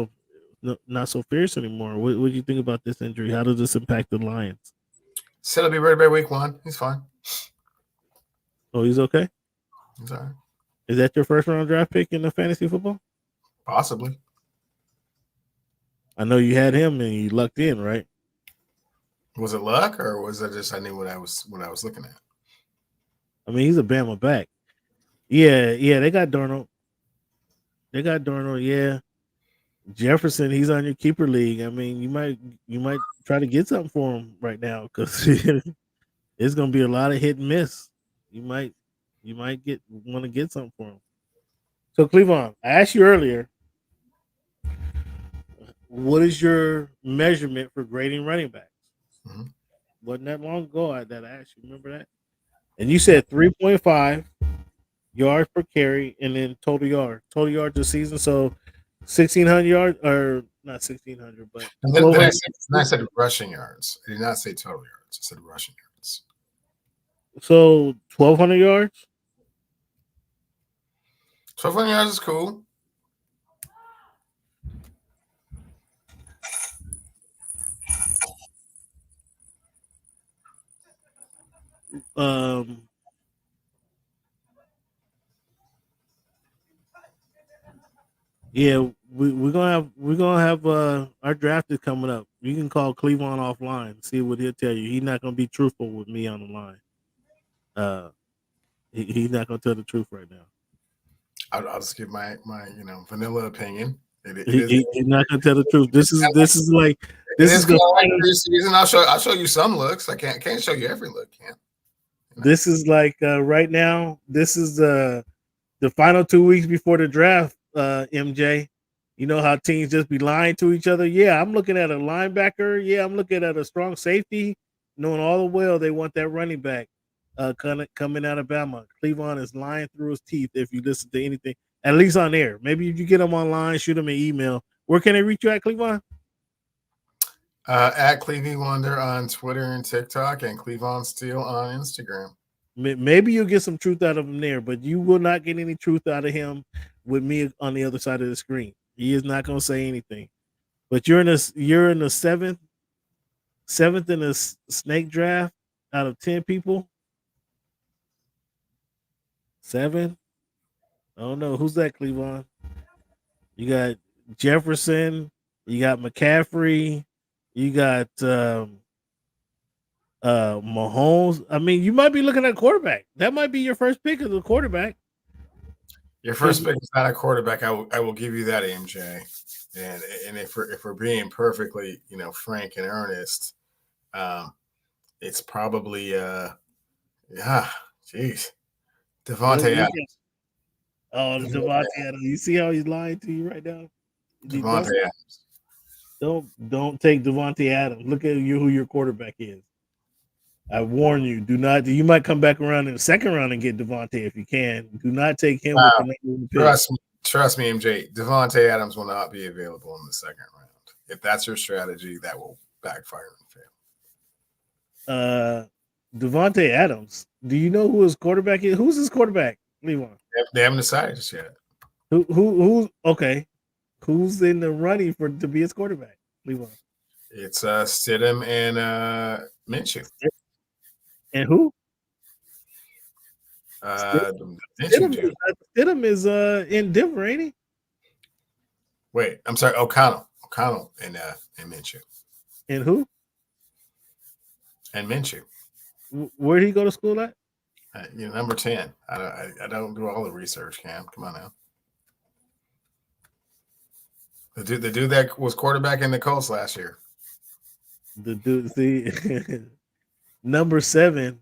anymore. What do you think about this injury? How does this impact the Lions? Said he'll be ready by week 1. He's fine. Oh, he's okay? He's all right. Is that your first round draft pick in the fantasy football? Possibly. I know you had him and you lucked in, right? Was it luck or was it just I knew what I was looking at? I mean, he's a Bama back. Yeah, they got Darnold. Yeah. Jefferson, he's on your keeper league. I mean, you might try to get something for him right now because it's gonna be a lot of hit and miss. You might want to get something for him. So Cleveland, I asked you earlier, what is your measurement for grading running backs? Mm-hmm. Wasn't that long ago that I asked you, remember that? And you said 3.5 yards per carry and then total yards this season. So 1,600 yards, or not 1,600, but I said rushing yards. I did not say total yards. I said rushing yards. So 1,200 yards. 1,200 yards is cool. Yeah, we're gonna have our draft is coming up. You can call Cleveland offline, see what he'll tell you. He's not gonna be truthful with me on the line. He's not gonna tell the truth right now. I'll just give my vanilla opinion. He's not gonna tell the truth. This is the preseason. I'll show you some looks. I can't show you every look. Can't. This is like right now. This is the final 2 weeks before the draft. MJ, you know how teams just be lying to each other. Yeah, I'm looking at a linebacker. Yeah, I'm looking at a strong safety. Knowing all the well they want that running back coming out of Alabama. Cleveland is lying through his teeth. If you listen to anything, at least on air. Maybe if you get them online, shoot them an email. Where can they reach you at, Cleveland? At Clevie Wonder on Twitter and TikTok, and Cleveland Steel on Instagram. Maybe you'll get some truth out of him there, but you will not get any truth out of him with me on the other side of the screen. He is not going to say anything. But you're in the seventh in a snake draft out of 10 people. 7. I don't know who's that, Cleveland. You got Jefferson. You got McCaffrey. You got Mahomes. I mean, you might be looking at quarterback. That might be your first pick as a quarterback. Your first pick is not a quarterback. I will give you that, MJ. And if we're being perfectly frank and earnest, it's probably Devontae Adams. Oh, Devontae Adams. You see how he's lying to you right now? Devontae Adams. Don't take Devontae Adams. Look at who your quarterback is. I warn you, do not. You might come back around in the second round and get Devontae if you can. Do not take him with the number one pick. Trust me, MJ. Devontae Adams will not be available in the second round. If that's your strategy, that will backfire and fail. Devontae Adams. Do you know who his quarterback is? Who's his quarterback? Cleveland. They haven't decided just yet. Who? Okay. Who's in the running to be his quarterback? Cleveland. It's Stidham and Minshew. And who? Stidham is in Denver, ain't he? Wait, I'm sorry, O'Connell and Minshew. And who? And Minshew. Where did he go to school at? Number 10. I don't do all the research, Cam. Come on now. The dude that was quarterback in the Colts last year. The dude, see, number 7.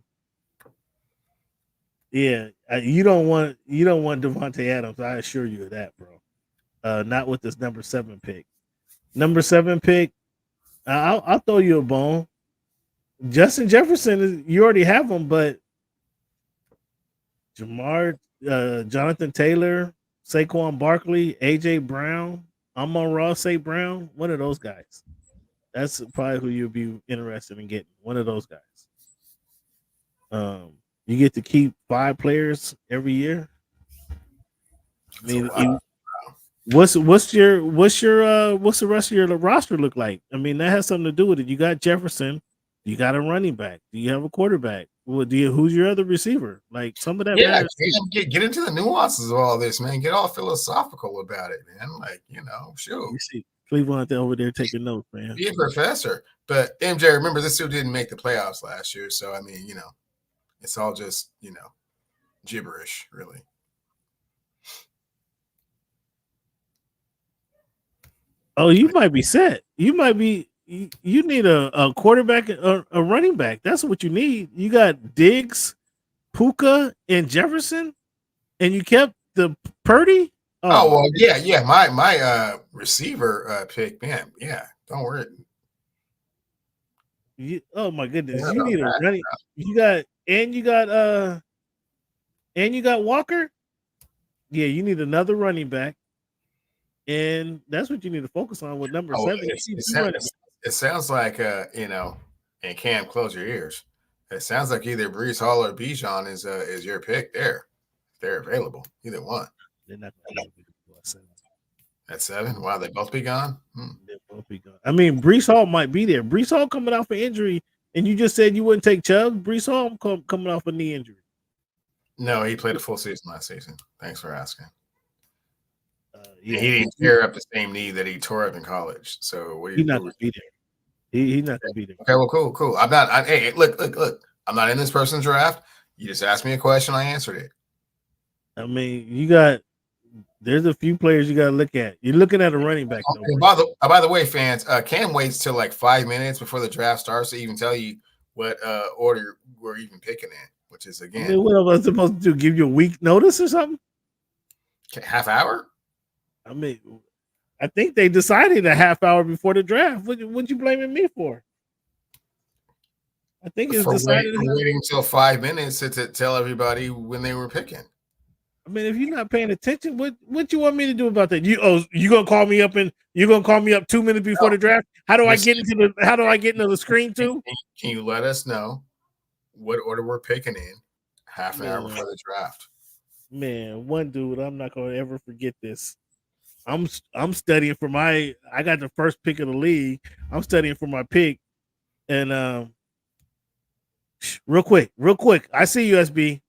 Yeah, you don't want Devontae Adams. I assure you of that, bro. Not with this number 7 pick. Number 7 pick. I'll throw you a bone. Justin Jefferson, you already have him, but Jonathan Taylor, Saquon Barkley, AJ Brown, Amon-Ra St. Brown, one of those guys. That's probably who you'll be interested in getting. One of those guys. You get to keep 5 players every year. I mean, what's the rest of your roster look like? I mean, that has something to do with it. You got Jefferson. You got a running back. Do you have a quarterback? Well, who's your other receiver? Like some of that. Yeah, get into the nuances of all this, man. Get all philosophical about it, man. Like, shoot. You see Cleveland over there taking notes, man. Be a professor. But MJ, remember, this dude didn't make the playoffs last year. So, I mean, it's all just, gibberish, really. Oh, you might be set. You might be. You need a quarterback, a running back. That's what you need. You got Diggs, Puka, and Jefferson, and you kept the Purdy. Oh well, yeah. My receiver pick, man. Yeah, don't worry. Oh my goodness, you need a running. You got Walker. Yeah, you need another running back, and that's what you need to focus on with number 7. It sounds like, and Cam, close your ears. It sounds like either Breece Hall or Bijan is your pick there. They're available. Either one. They're not going to be at 7. At 7? Wow, they both be gone? They'll both be gone. I mean, Breece Hall might be there. Breece Hall coming off an injury, and you just said you wouldn't take Chubb. Breece Hall coming off a knee injury. No, he played a full season last season. Thanks for asking. He didn't tear up the same knee that he tore up in college. So what do he's you not gonna be there. He's not gonna be there. Okay, well, cool. Hey, look. I'm not in this person's draft. You just asked me a question, I answered it. I mean, there's a few players you got to look at. You're looking at a running back. By the way, fans, Cam waits till like 5 minutes before the draft starts to even tell you what order we're even picking in, which is again. I mean, what am I supposed to do? Give you a week notice or something? Half hour? I mean, I think they decided a half hour before the draft. What you blaming me for? I think it's decided. Waiting until 5 minutes to tell everybody when they were picking. I mean, if you're not paying attention, what you want me to do about that? You gonna call me up and you're gonna call me up 2 minutes before the draft? How do I get into the screen too? Can you let us know what order we're picking in half an hour before the draft? Man, one dude, I'm not gonna ever forget this. I'm studying for I got the first pick of the league. I'm studying for my pick, and real quick. I see USB.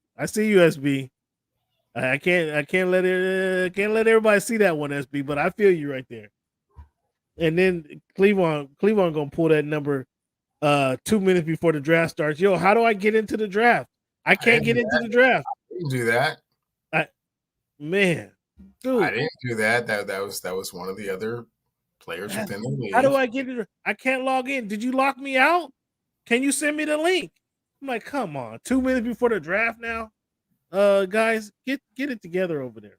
I can't let everybody see that one, SB, but I feel you right there. And then Cleveland gonna pull that number 2 minutes before the draft starts. Yo, how do I get into the draft? I can't get into the draft. I didn't do that. Dude, I didn't do that. That was one of the other players within the league. How do I get it? I can't log in. Did you lock me out? Can you send me the link? I'm like, come on, 2 minutes before the draft now. Guys, get it together over there.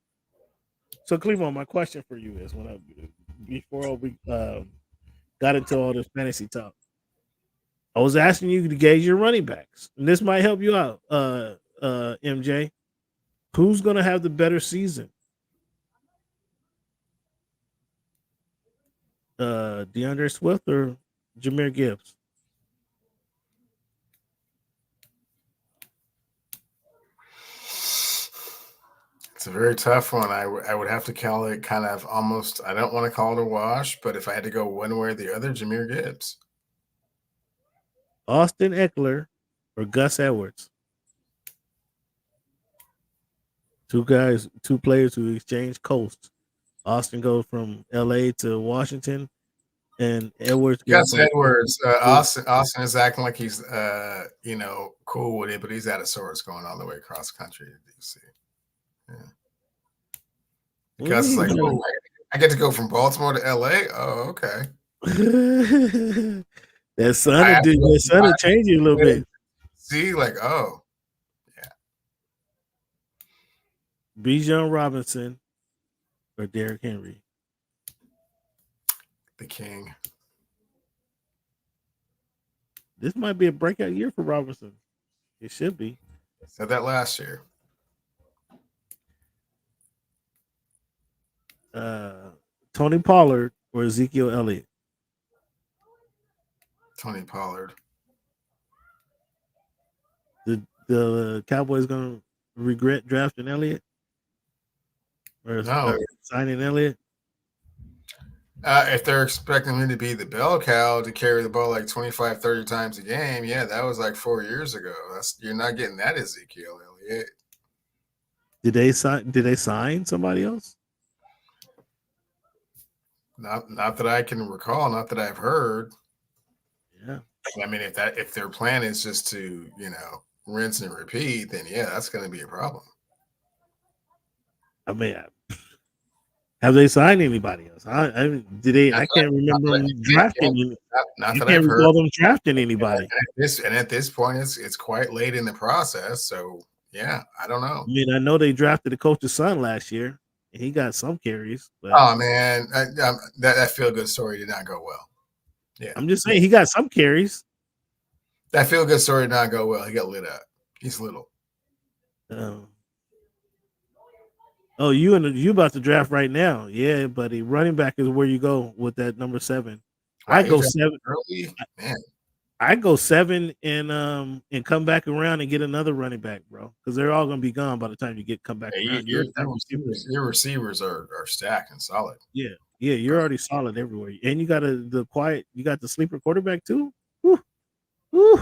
So Cleveland, my question for you is before we got into all this fantasy talk, I was asking you to gauge your running backs, and this might help you out, MJ. Who's gonna have the better season? DeAndre Swift or Jahmyr Gibbs? It's a very tough one. I would have to call it kind of almost. I don't want to call it a wash, but if I had to go one way or the other, Jahmyr Gibbs, Austin Eckler, or Gus Edwards? Two players who exchange coasts. Austin goes from LA to Washington, and Edwards. Gus Edwards. Austin is acting like he's cool with it, but he's at a source going all the way across the country to DC. Yeah. Gus is like, oh, I get to go from Baltimore to LA. Oh, okay. That sun will change you a little bit. See, like, oh, yeah. Bijan Robinson or Derrick Henry? The king. This might be a breakout year for Robinson. It should be. Said that last year. Tony Pollard or Ezekiel Elliott? Tony Pollard. The Cowboys gonna regret drafting Elliott or signing Elliott? If they're expecting him to be the bell cow to carry the ball like 25, 30 times a game, yeah, that was like 4 years ago. You're not getting that Ezekiel Elliott. Did they sign somebody else? Not that I can recall, not that I've heard. Yeah. I mean, if their plan is just to, rinse and repeat, then yeah, that's going to be a problem. I mean, have they signed anybody else? I can't remember them drafting. Not that I I've can't heard. recall them drafting anybody. And at this point, it's quite late in the process. So yeah, I don't know. I mean, I know they drafted the coach's son last year, and he got some carries. But oh man, that feel good story did not go well. Yeah, I'm just saying he got some carries. That feel good story did not go well. He got lit up. He's little. Oh, you about to draft right now? Yeah, buddy. Running back is where you go with that number 7. I go 7 early. Man. I go 7 and come back around and get another running back, bro, because they're all gonna be gone by the time you come back around. Your receivers are stacked and solid. Yeah, you're already solid everywhere, and you got the sleeper quarterback too. Yeah,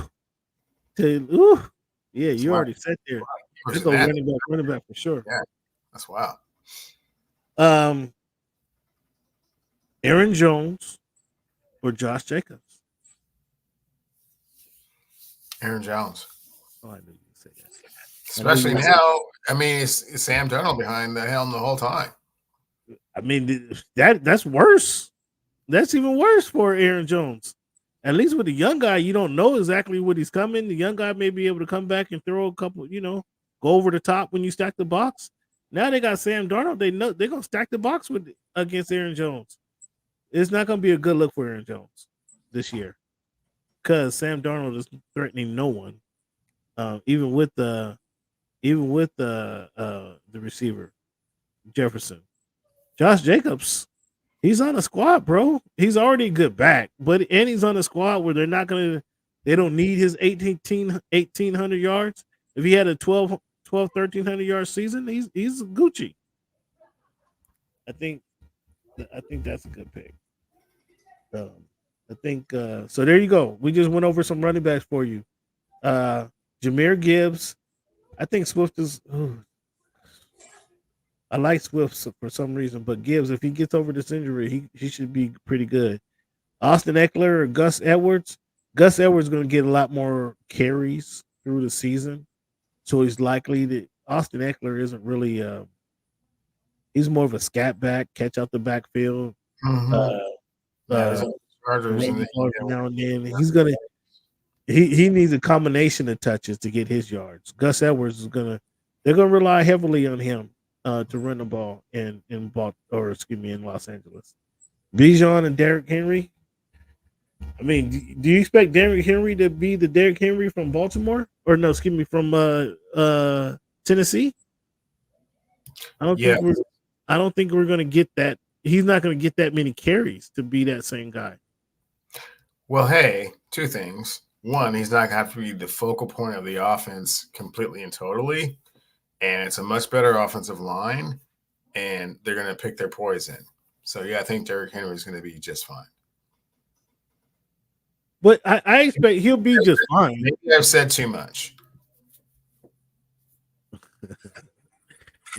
you're already set there. Let's go running back for sure. Yeah, that's wild. Aaron Jones or Josh Jacobs? Aaron Jones. Oh, I knew you would say that. Especially now. I mean, it's Sam Darnold behind the helm the whole time. I mean, that's worse. That's even worse for Aaron Jones. At least with the young guy, you don't know exactly what he's coming. The young guy may be able to come back and throw a couple, go over the top when you stack the box. Now they got Sam Darnold. They know they're gonna stack the box against Aaron Jones. It's not gonna be a good look for Aaron Jones this year because Sam Darnold is threatening no one, even with the receiver Jefferson. Josh Jacobs, he's on a squad, bro. He's already a good back, and he's on a squad where they don't need his 1,800 yards. If he had a 1,300 yard season, he's Gucci. I think that's a good pick. I think so. There you go. We just went over some running backs for you. Jahmyr Gibbs. I think Swift is. I like Swift for some reason, but Gibbs, if he gets over this injury, he should be pretty good. Austin Eckler or Gus Edwards. Gus Edwards is going to get a lot more carries through the season, so he's likely to. Austin Eckler isn't really. He's more of a scat back, catch out the backfield. Now and then he's gonna. He needs a combination of touches to get his yards. Gus Edwards is gonna. They're gonna rely heavily on him to run the ball in Los Angeles. Bijan and Derrick Henry. I mean, do you expect Derrick Henry to be the Derrick Henry from Baltimore? Or no, from Tennessee? I don't think we're gonna get that. He's not gonna get that many carries to be that same guy. Well, hey, two things. One, he's not gonna have to be the focal point of the offense completely and totally. And it's a much better offensive line, and they're going to pick their poison. So, yeah, I think Derrick Henry is going to be just fine. But I expect he'll be just fine. Maybe I've said too much.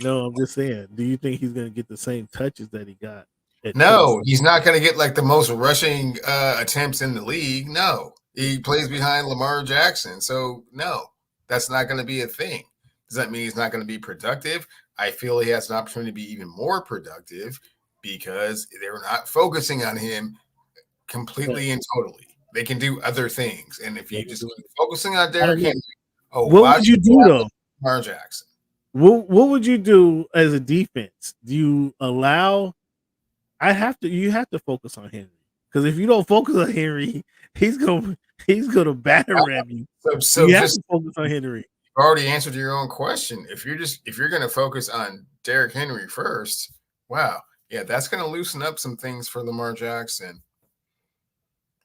No, I'm just saying. Do you think he's going to get the same touches that he got? No, he's not going to get like the most rushing attempts in the league. No, he plays behind Lamar Jackson. So, no, that's not going to be a thing. Does that mean he's not going to be productive? I feel he has an opportunity to be even more productive because they're not focusing on him completely and totally. They can do other things. And if you just keep focusing on Derrick Henry, what would you do though? Lamar Jackson. What would you do as a defense? Do you allow? You have to focus on Henry because if you don't focus on Henry, he's gonna batter at you. So you have to focus on Henry. Already answered your own question. If you're going to focus on Derrick Henry first, wow, yeah, that's going to loosen up some things for Lamar Jackson.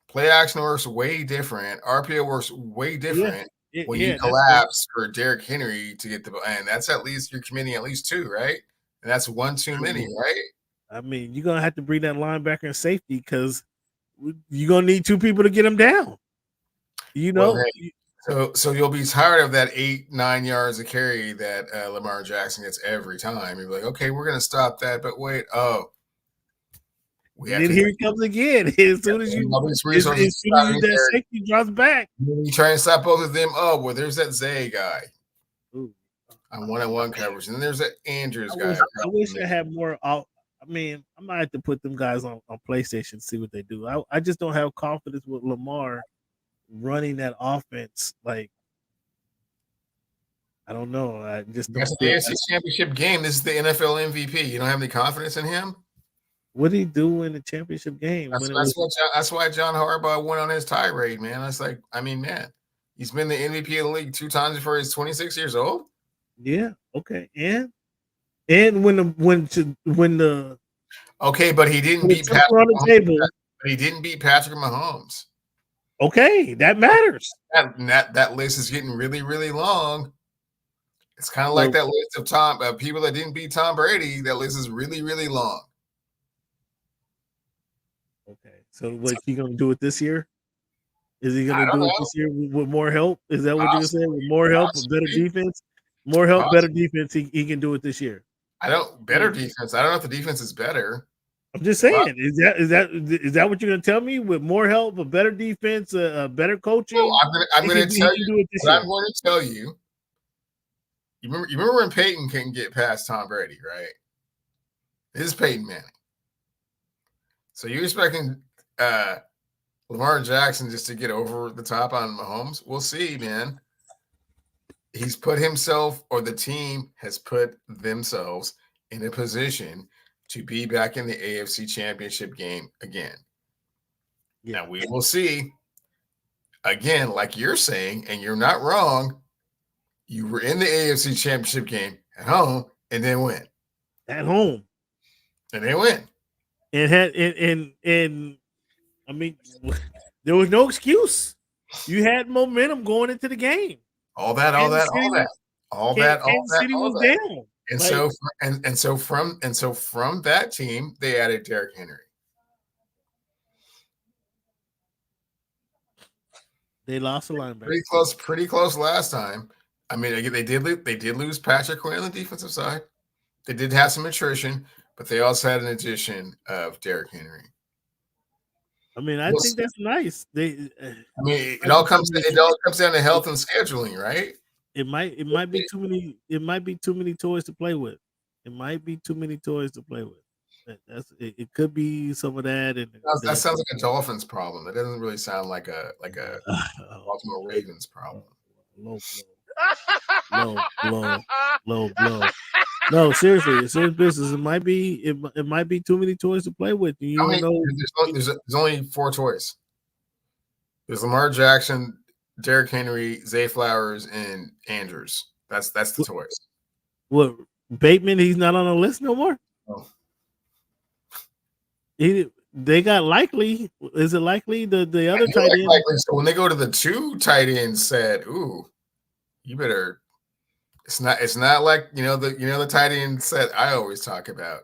Play action works way different. RPO works way different when you collapse for Derrick Henry to get the ball. And that's at least you're committing at least two, right? And that's one too many, right? I mean, you're gonna have to bring that linebacker and safety because you're gonna need two people to get him down. Well, hey, so you'll be tired of that 8-9 yards of carry that Lamar Jackson gets every time. You're like, okay, we're gonna stop that, but wait, here he comes again. As soon as that safety drops back, you try and stop both of them. Oh, well, there's that Zay guy on one-on-one coverage, and then there's that Andrews guy. I wish I had more. I mean, I might have to put them guys on PlayStation and see what they do. I just don't have confidence with Lamar running that offense. Like, I don't know. I just don't. That's the AFC Championship game. This is the NFL MVP. You don't have any confidence in him? What did he do in the championship game? That's why John Harbaugh went on his tirade, man. It's like, I mean, man, he's been the MVP of the league 2 times before he's 26 years old. Yeah. Okay. And when the okay, but he didn't beat Patrick on the table. But he didn't beat Patrick Mahomes. Okay, that matters. That list is getting really, really long. It's kind of like that list of people that didn't beat Tom Brady. That list is really, really long. Okay, so what he gonna do it this year? Is he gonna do it this year with more help? Is that what you're saying? With more help, better defense, more help, better defense. He can do it this year. Better defense. I don't know if the defense is better. I'm just saying, is that what you're going to tell me? With more help, a better defense, better coaching, No, I'm going to tell you what I'm going to tell you. You remember when Peyton couldn't get past Tom Brady, right? This is Peyton Manning. So you're expecting Lamar Jackson just to get over the top on Mahomes? We'll see, man. He's put himself, or the team has put themselves in a position to be back in the AFC Championship game again. Yeah. Now we will see. Again, like you're saying, and you're not wrong, you were in the AFC Championship game at home and then win. At home. And they win. And I mean, there was no excuse. You had momentum going into the game. All that. Kansas City was down. And so from that team, they added Derrick Henry. They lost a linebacker. Pretty close last time. I mean, they did lose Patrick Quinn on the defensive side. They did have some attrition, but they also had an addition of Derrick Henry. I mean, I think that's nice. It all comes down to health and scheduling, right? It might be too many. It might be too many toys to play with. It could be some of that. And that sounds like a Dolphins problem. That doesn't really sound like a Baltimore Ravens problem. Low blow. No, seriously, it's serious business. It might be too many toys to play with. There's only 4 toys. There's Lamar Jackson, Derrick Henry, Zay Flowers, and Andrews. That's the toys. What, Bateman? He's not on the list no more. Oh. They got Likely. Is it Likely the other tight end? Likely. So when they go to the 2 tight ends, said, "Ooh, you better." It's not like the tight end set I always talk about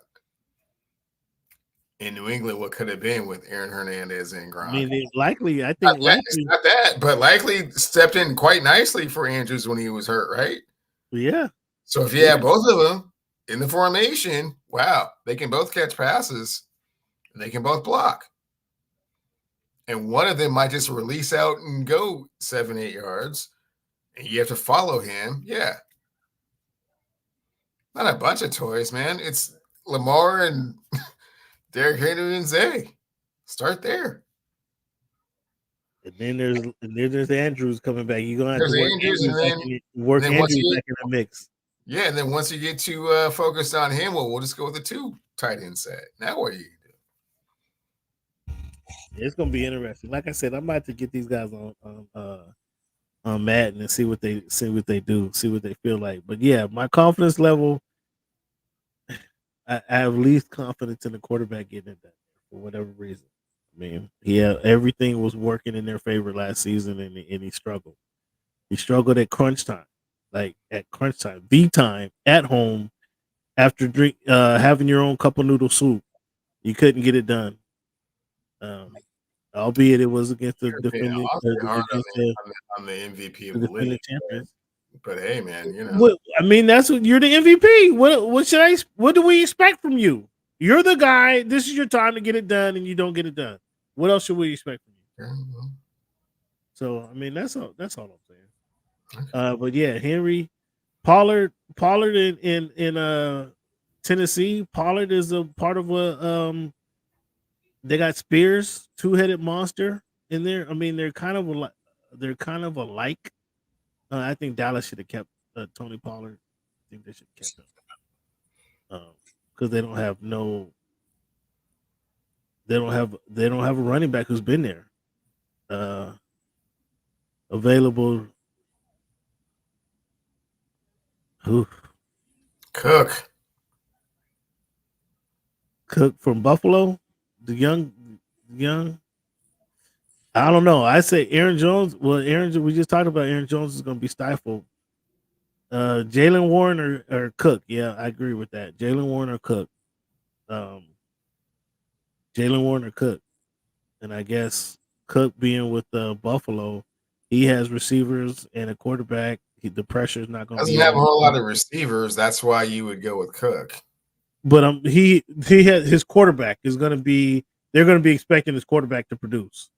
in New England. What could have been with Aaron Hernandez and Gronk? I mean, Likely. I think it's not that, but Likely stepped in quite nicely for Andrews when he was hurt, right? Yeah. So if you have both of them in the formation, wow, they can both catch passes and they can both block. And one of them might just release out and go 7-8 yards, and you have to follow him. Yeah. Not a bunch of toys, man. It's Lamar and Derrick Henry and Zay. Start there. And then there's Andrews coming back. You're gonna have to work Andrews back in the mix. Yeah, and then once you get too focused on him, we'll just go with the 2 tight end set. Now what do you do? It's gonna be interesting. Like I said, I'm about to get these guys on Madden and see what they do, see what they feel like. But yeah, my confidence level, I have least confidence in the quarterback getting it done for whatever reason. I mean, everything was working in their favor last season, and he struggled. He struggled at crunch time, V time at home after having your own cup of noodle soup. You couldn't get it done. Albeit it was against the defending on the MVP of the league. Champions. But hey, man, that's what you're the MVP. What do we expect from you? You're the guy. This is your time to get it done, and you don't get it done. What else should we expect from you? So I mean, that's all I'm saying. Okay. But yeah, Henry, Pollard in Tennessee. Pollard is a part of a They got Spears, 2-headed monster in there. I mean, they're kind of alike. I think Dallas should have kept Tony Pollard. I think they should have kept him because they don't have a running back who's been there available. Who? Cook from Buffalo. The young. I don't know. I say Aaron Jones. Well, we just talked about Aaron Jones is going to be stifled. Jaylen Warren or Cook. Yeah, I agree with that. Jaylen Warren or Cook. Jaylen Warren or Cook. And I guess Cook being with Buffalo, he has receivers and a quarterback. The pressure is not going to be. Doesn't have a whole lot of receivers. That's why you would go with Cook. But he had his quarterback is going to be. They're going to be expecting his quarterback to produce.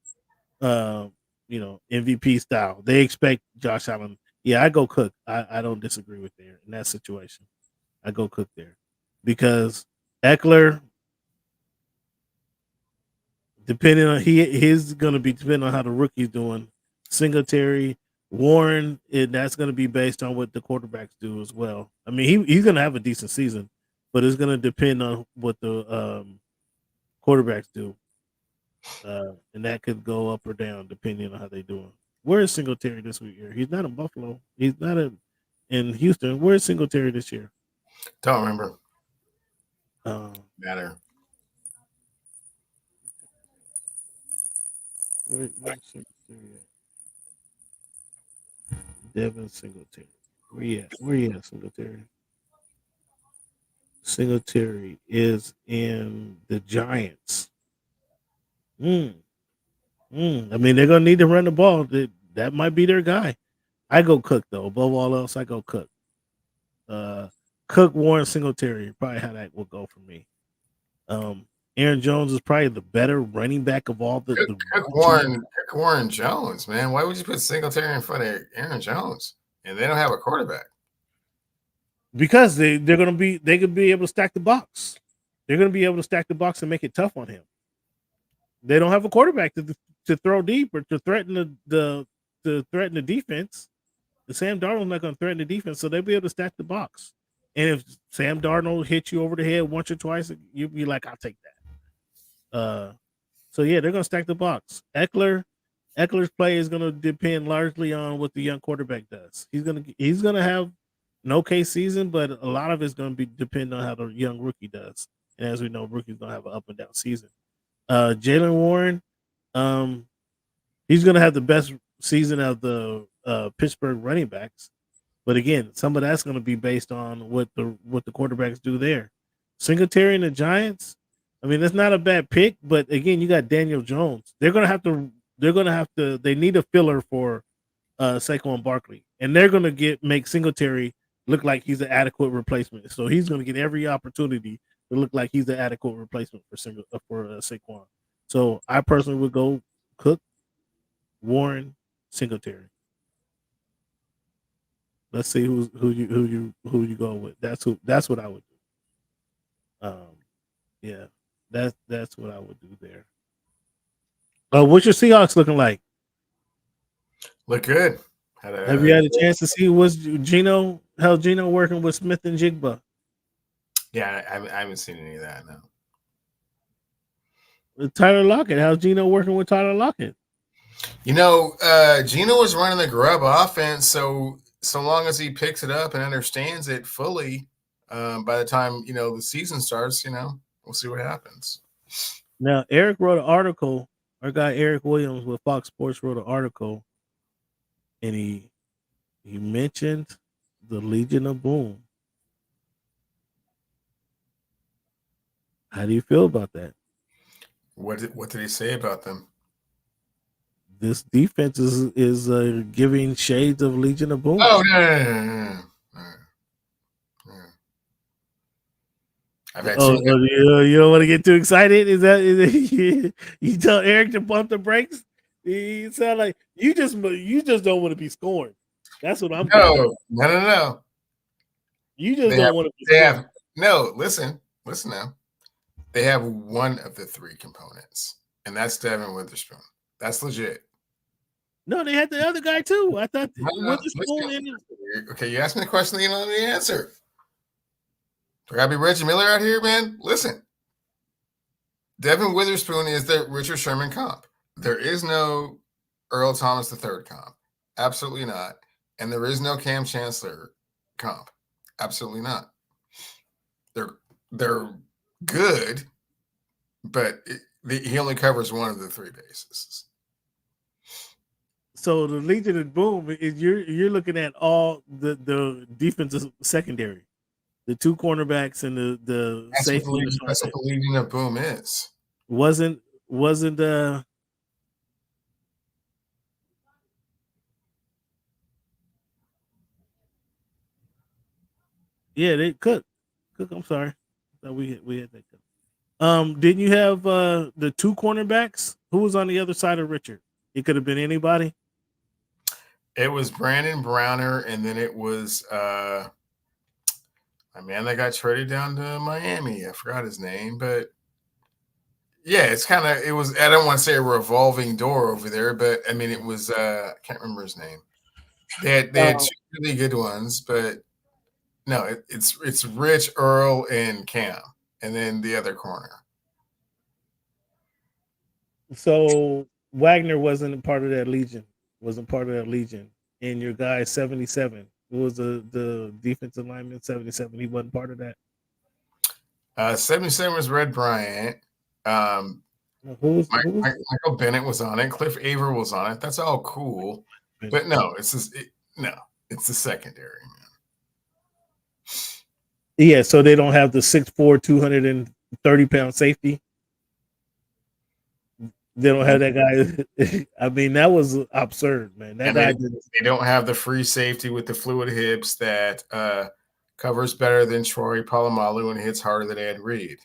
MVP style. They expect Josh Allen. Yeah, I go Cook. I don't disagree with there in that situation. I go Cook there because Eckler, depending on he's going to be depending on how the rookie's doing. Singletary, Warren, that's going to be based on what the quarterbacks do as well. I mean, he's going to have a decent season, but it's going to depend on what the quarterbacks do. And that could go up or down depending on how they doing. Where is Singletary this week here? He's not in Buffalo. He's not in Houston. Where is Singletary this year? Don't remember. Matter. Where's Singletary at? Devin Singletary. Where you at, Singletary? Singletary is in the Giants. I mean, they're gonna need to run the ball. That might be their guy. I go Cook though. Above all else, I go Cook. Cook, Warren, Singletary. Probably how that will go for me. Aaron Jones is probably the better running back of all the. Cook Warren Jones, man. Why would you put Singletary in front of Aaron Jones? And they don't have a quarterback. Because they could be able to stack the box. They're gonna be able to stack the box and make it tough on him. They don't have a quarterback to throw deep or to threaten the defense. The Sam Darnold's not going to threaten the defense, so they'll be able to stack the box. And if Sam Darnold hits you over the head once or twice, you'll be like, "I'll take that." So yeah, they're going to stack the box. Eckler's play is going to depend largely on what the young quarterback does. He's going to have an okay season, but a lot of it's going to be depend on how the young rookie does. And as we know, rookies going to have an up and down season. Jalen Warren, he's going to have the best season of the Pittsburgh running backs, but again, some of that's going to be based on what the quarterbacks do there. Singletary and the Giants, I mean, that's not a bad pick, but again, you got Daniel Jones. They need a filler for Saquon Barkley, and they're going to make Singletary look like he's an adequate replacement. So he's going to get every opportunity to look like he's an adequate replacement for Saquon. So I personally would go Cook, Warren, Singletary. Let's see who you go with. That's what I would do. Yeah, that's what I would do there. What's your Seahawks looking like? Look good. Have you had a chance to see how Gino working with Smith and Jigba? Yeah, I haven't seen any of that. No. With Tyler Lockett, how's Gino working with Tyler Lockett? Gino was running the grub offense, so long as he picks it up and understands it fully, by the time the season starts, we'll see what happens. Now, Eric wrote an article. Our guy Eric Williams with Fox Sports wrote an article, and he mentioned the Legion of Boom. How do you feel about that? What did he say about them? This defense is giving shades of Legion of Boom. Oh no. You don't want to get too excited? Is you tell Eric to pump the brakes? You sound like you just don't want to be scorned. That's what I'm. No. You just don't want to be scorned. No, listen now. They have one of the three components, and that's Devin Witherspoon. That's legit. No, they had the other guy too. I thought Witherspoon. Okay, you asked me the question, you don't know the answer. Do I gotta be Reggie Miller out here, man? Listen, Devin Witherspoon is the Richard Sherman comp. There is no Earl Thomas III comp. Absolutely not. And there is no Cam Chancellor comp. Absolutely not. They're good, but he only covers one of the three bases. So the Legion of Boom is you're looking at all the defensive secondary, the two cornerbacks and the safety. That's what the Legion of Boom is. Wasn't yeah, they Cook. I'm sorry. So we had that. Didn't you have the two cornerbacks? Who was on the other side of Richard? It could have been anybody. It was Brandon Browner, and then it was a man that got traded down to Miami. I forgot his name, but yeah, it was, I don't want to say a revolving door over there, but I mean, it was, I can't remember his name. They had two really good ones, but no, it's Rich, Earl, and Cam, and then the other corner. So Wagner wasn't a part of that legion. And your guy 77, who was the defensive lineman 77, he wasn't part of that. 77 was Red Bryant. Michael Bennett was on it. Cliff Aver was on it. That's all cool, but no, it's the secondary, man. Yeah, so they don't have the 6'4", 230-pound safety. They don't have that guy. I mean, that was absurd, man. They don't have the free safety with the fluid hips that covers better than Troy Polamalu and hits harder than Ed Reed.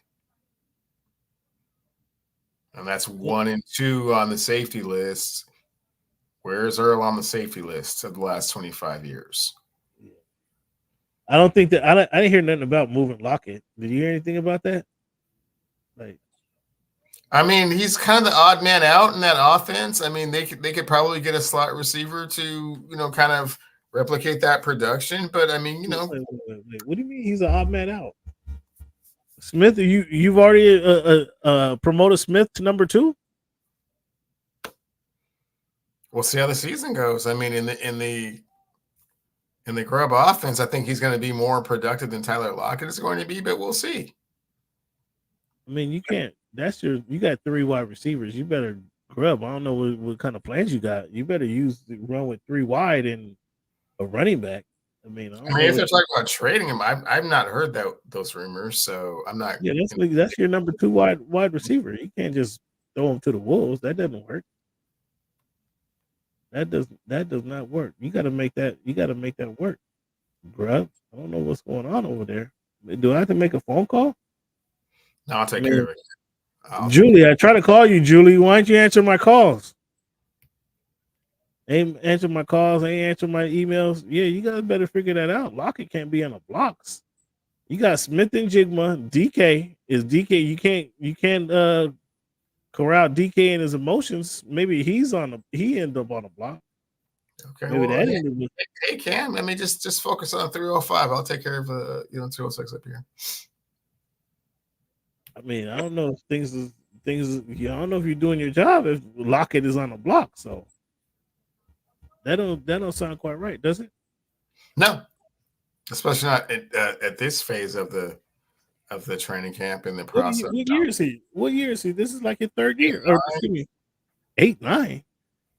And that's 1 and 2 on the safety list. Where's Earl on the safety list of the last 25 years? I don't think that I didn't hear nothing about moving Lockett. Did you hear anything about that? I mean, he's kind of the odd man out in that offense. I mean, they could probably get a slot receiver to, kind of replicate that production. But I mean, wait. What do you mean he's an odd man out? Smith, you've already promoted Smith to number 2? We'll see how the season goes. I mean, in the Grub offense, I think he's going to be more productive than Tyler Lockett is going to be, but we'll see. I mean, you can't. You got 3 wide receivers. You better Grub. I don't know what kind of plans you got. You better run with 3 wide and a running back. I mean, if they're talking about trading him, I've not heard those rumors, so I'm not. Yeah, that's your number 2 wide receiver. You can't just throw him to the wolves. That doesn't work. That does not work. You got to make that. You got to make that work, Grub. I don't know what's going on over there. Do I have to make a phone call? No, I'll take care of it. Julie, I try to call you, Julie. Why don't you answer my calls? Ain't answer my calls, ain't answer my emails. Yeah, you guys better figure that out. Lockett can't be on the blocks. You got Smith and Jigma. DK is DK. You can't corral DK in his emotions. Maybe he ended up on a block. Okay. Maybe hey Cam, let me just focus on 305. I'll take care of 206 up here. I mean, I don't know if things. I don't know if you're doing your job if Lockett is on the block. So that don't sound quite right, does it? No, especially not at this phase of the training camp in the process. What year is he? This is like his 3rd year. Or excuse me, 8, 9.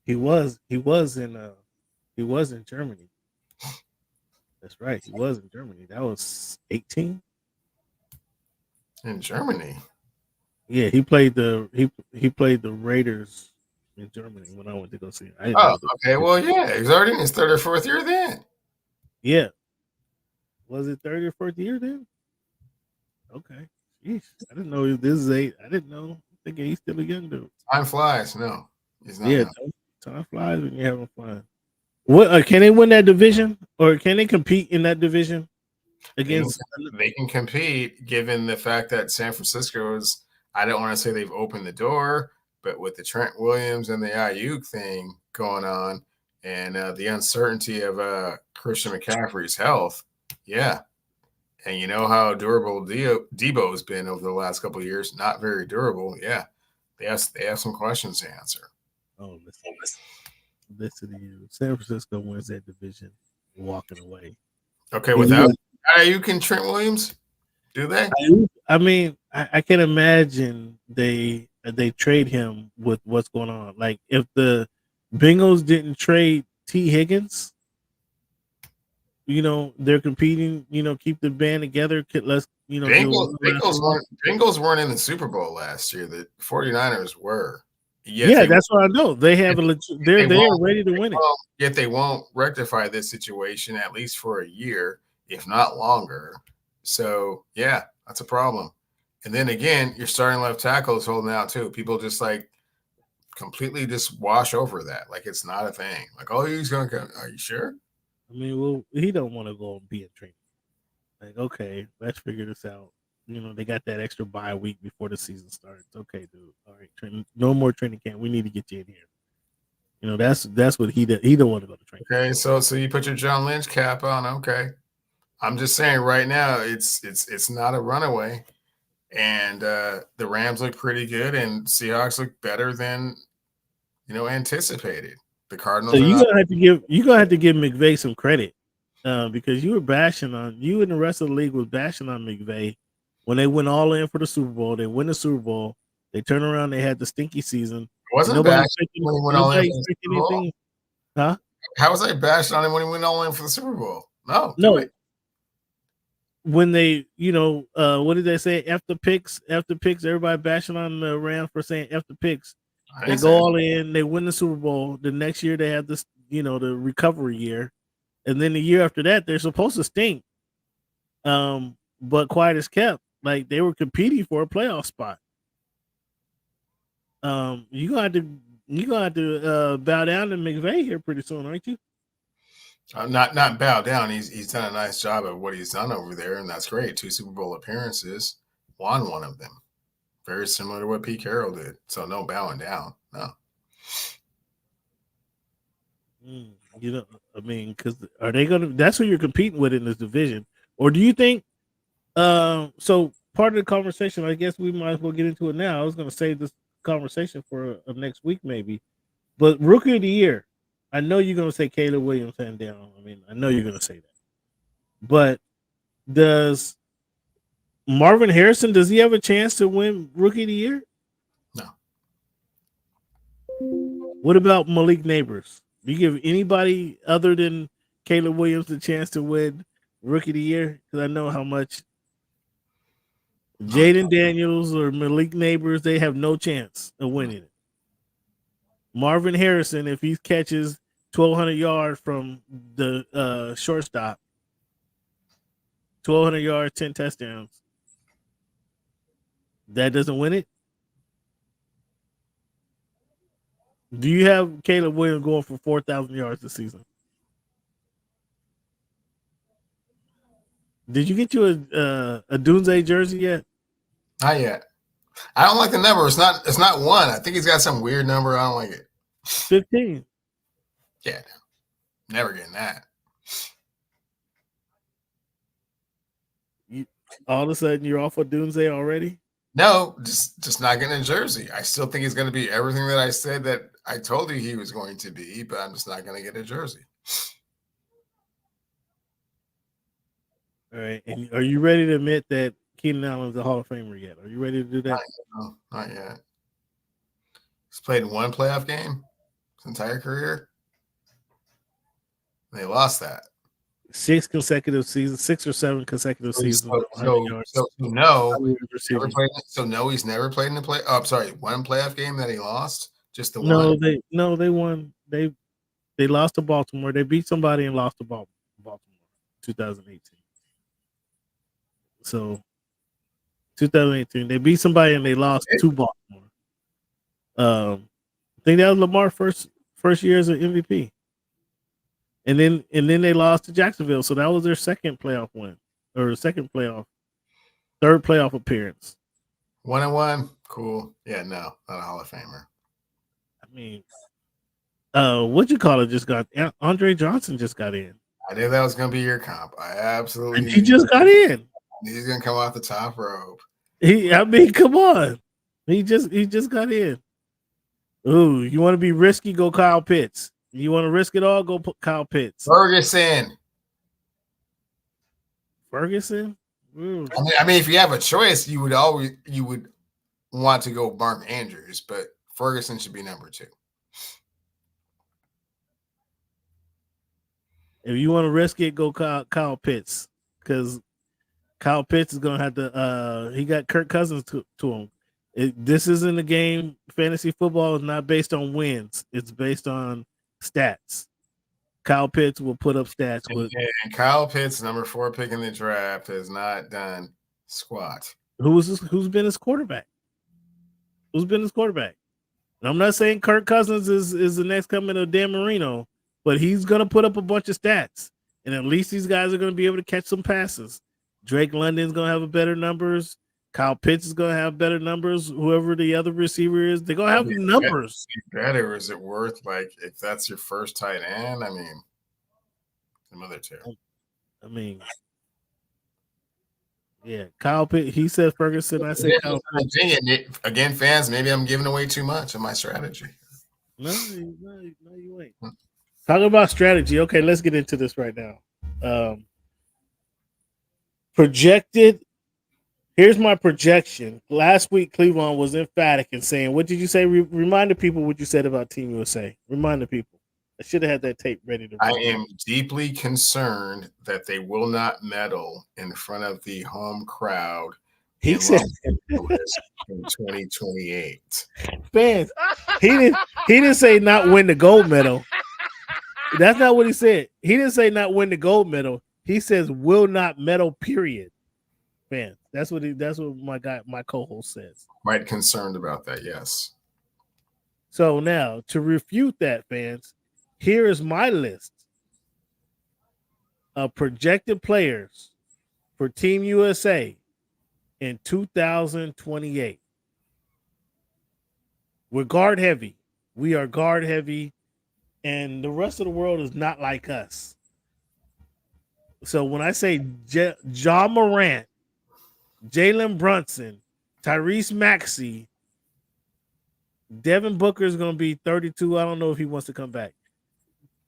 He was in Germany. That's right. He was in Germany. That was 18. In Germany. Yeah, he played the Raiders in Germany when I went to go see him. Okay. Well, yeah, he's already in his 3rd or 4th year then. Yeah. Was it 3rd or 4th year then? Okay. Jeez. I didn't know this is 8. I didn't know. I'm thinking he's still a young dude. Time flies. No, he's not. Yeah, time flies when you're having fun. What can they win that division, or can they compete in that division against? They can compete, given the fact that San Francisco is. I don't want to say they've opened the door, but with the Trent Williams and the Ayuk thing going on, and the uncertainty of Christian McCaffrey's health, yeah, and you know how durable Debo's been over the last couple of years, not very durable. Yeah, they have some questions to answer. Oh, listen to you. San Francisco wins that division, walking away. Okay, without Ayuk and Trent Williams, do they? I mean, I can imagine they trade him with what's going on. Like if the Bengals didn't trade T. Higgins, they're competing. Keep the band together. Let's Bengals weren't in the Super Bowl last year. The 49ers were. That's what I know. They have they're ready to win it. Yet they won't rectify this situation at least for a year, if not longer. So yeah, That's a problem. And then again, your starting left tackle is holding out too. People just like completely just wash over that. Like it's not a thing. Like, oh, he's going to come. Are you sure? I mean, well, he don't want to go and be in training. Like, okay, let's figure this out. You know, they got that extra bye week before the season starts. Okay, dude. All right, no more training camp. We need to get you in here. You know, that's what he did. He don't want to go to training. Okay, so you put your John Lynch cap on. Okay, I'm just saying right now it's not a runaway, and the Rams look pretty good, and Seahawks look better than anticipated. The Cardinals. So you're gonna have to give McVay some credit because you and the rest of the league was bashing on McVay when they went all in for the Super Bowl. They win the Super Bowl. They turn around. They had the stinky season. Wasn't bashing when he went all in for the Super Bowl? Anything, huh? How was I bashing on him when he went all in for the Super Bowl? No. When they, what did they say? After picks, everybody bashing on the Rams for saying after picks. They go all in, they win the Super Bowl. The next year they have this, the recovery year. And then the year after that, they're supposed to stink. But quiet as kept. Like they were competing for a playoff spot. You're gonna have to bow down to McVay here pretty soon, aren't you? Not bow down. He's done a nice job of what he's done over there, and that's great. 2 Super Bowl appearances, won one of them. Very similar to what Pete Carroll did. So no bowing down. No. Because are they gonna? That's who you're competing with in this division, or do you think? So part of the conversation, I guess we might as well get into it now. I was gonna save this conversation for next week maybe, but Rookie of the Year. I know you're gonna say Caleb Williams hand down. I know you're gonna say that, but does Marvin Harrison, does he have a chance to win Rookie of the Year? No. What about Malik Neighbors? Do you give anybody other than Caleb Williams the chance to win Rookie of the Year? Because I know how much Jaden Daniels or Malik Neighbors, they have no chance of winning it. Marvin Harrison, if he catches 1,200 yards from the shortstop, 1,200 yards, 10 touchdowns, that doesn't win it? Do you have Caleb Williams going for 4,000 yards this season? Did you get you a Doomsday jersey yet? Not yet. I don't like the number. It's not 1. I think he's got some weird number. I don't like it. 15. Yeah, no. Never getting that. All of a sudden, you're off of Doomsday already? No, just not getting a jersey. I still think he's going to be everything that I said that I told you he was going to be, but I'm just not going to get a jersey. All right. And are you ready to admit that Keenan Allen's a Hall of Famer yet? Are you ready to do that? Not yet. He's played 1 playoff game his entire career. They lost that. 6 consecutive seasons, 6 or 7 consecutive seasons. So no, he's never played in the play. Oh, I'm sorry, 1 playoff game that he lost. Just the one. They won. They lost to Baltimore. They beat somebody and lost to Baltimore, 2018. So 2018, they beat somebody and they lost to Baltimore. I think that was Lamar's first year as an MVP. And then they lost to Jacksonville. So that was their second playoff win, or third playoff appearance. 1-1. Cool. Yeah, no, not a Hall of Famer. What'd you call it? Just got Andre Johnson just got in. I knew that was gonna be your comp. I absolutely and he just got in. He's gonna come off the top rope. Come on. He just got in. Ooh, you want to be risky? Go Kyle Pitts. You want to risk it all? Go Kyle Pitts. Ferguson. Ooh. I mean, if you have a choice, you would want to go Mark Andrews, but Ferguson should be number 2. If you want to risk it, go Kyle Pitts, because Kyle Pitts is gonna have to. He got Kirk Cousins to him. This isn't a game. Fantasy football is not based on wins. It's based on stats. Kyle Pitts will put up stats. And Kyle Pitts, number 4 pick in the draft, has not done squad. Who's been his quarterback? Who's been his quarterback? And I'm not saying Kirk Cousins is the next coming of Dan Marino, but he's gonna put up a bunch of stats, and at least these guys are gonna be able to catch some passes. Drake London's gonna have better numbers. Kyle Pitts is gonna have better numbers. Whoever the other receiver is, they're gonna have numbers. Better, is it worth, like, if that's your first tight end? I mean, some other two. I mean, yeah, Kyle Pitts. He said Ferguson. I said Kyle Pitts. Again, fans, maybe I'm giving away too much of my strategy. No, you ain't. Talking about strategy. Okay, let's get into this right now. Projected. Here's my projection. Last week, Cleveland was emphatic in saying, what did you say? Remind the people what you said about Team USA. Remind the people. I should have had that tape ready to I am deeply concerned that they will not medal in front of the home crowd he said in 2028. Fans, he didn't say not win the gold medal. That's not what he said. He didn't say not win the gold medal. He says will not medal, period. Fans. That's what my co-host says. Quite concerned about that, yes. So now to refute that, fans, here is my list of projected players for Team USA in 2028. We're guard heavy. We are guard heavy, and the rest of the world is not like us. So when I say John Morant, Jalen Brunson, Tyrese Maxey, Devin Booker is going to be 32. I don't know if he wants to come back.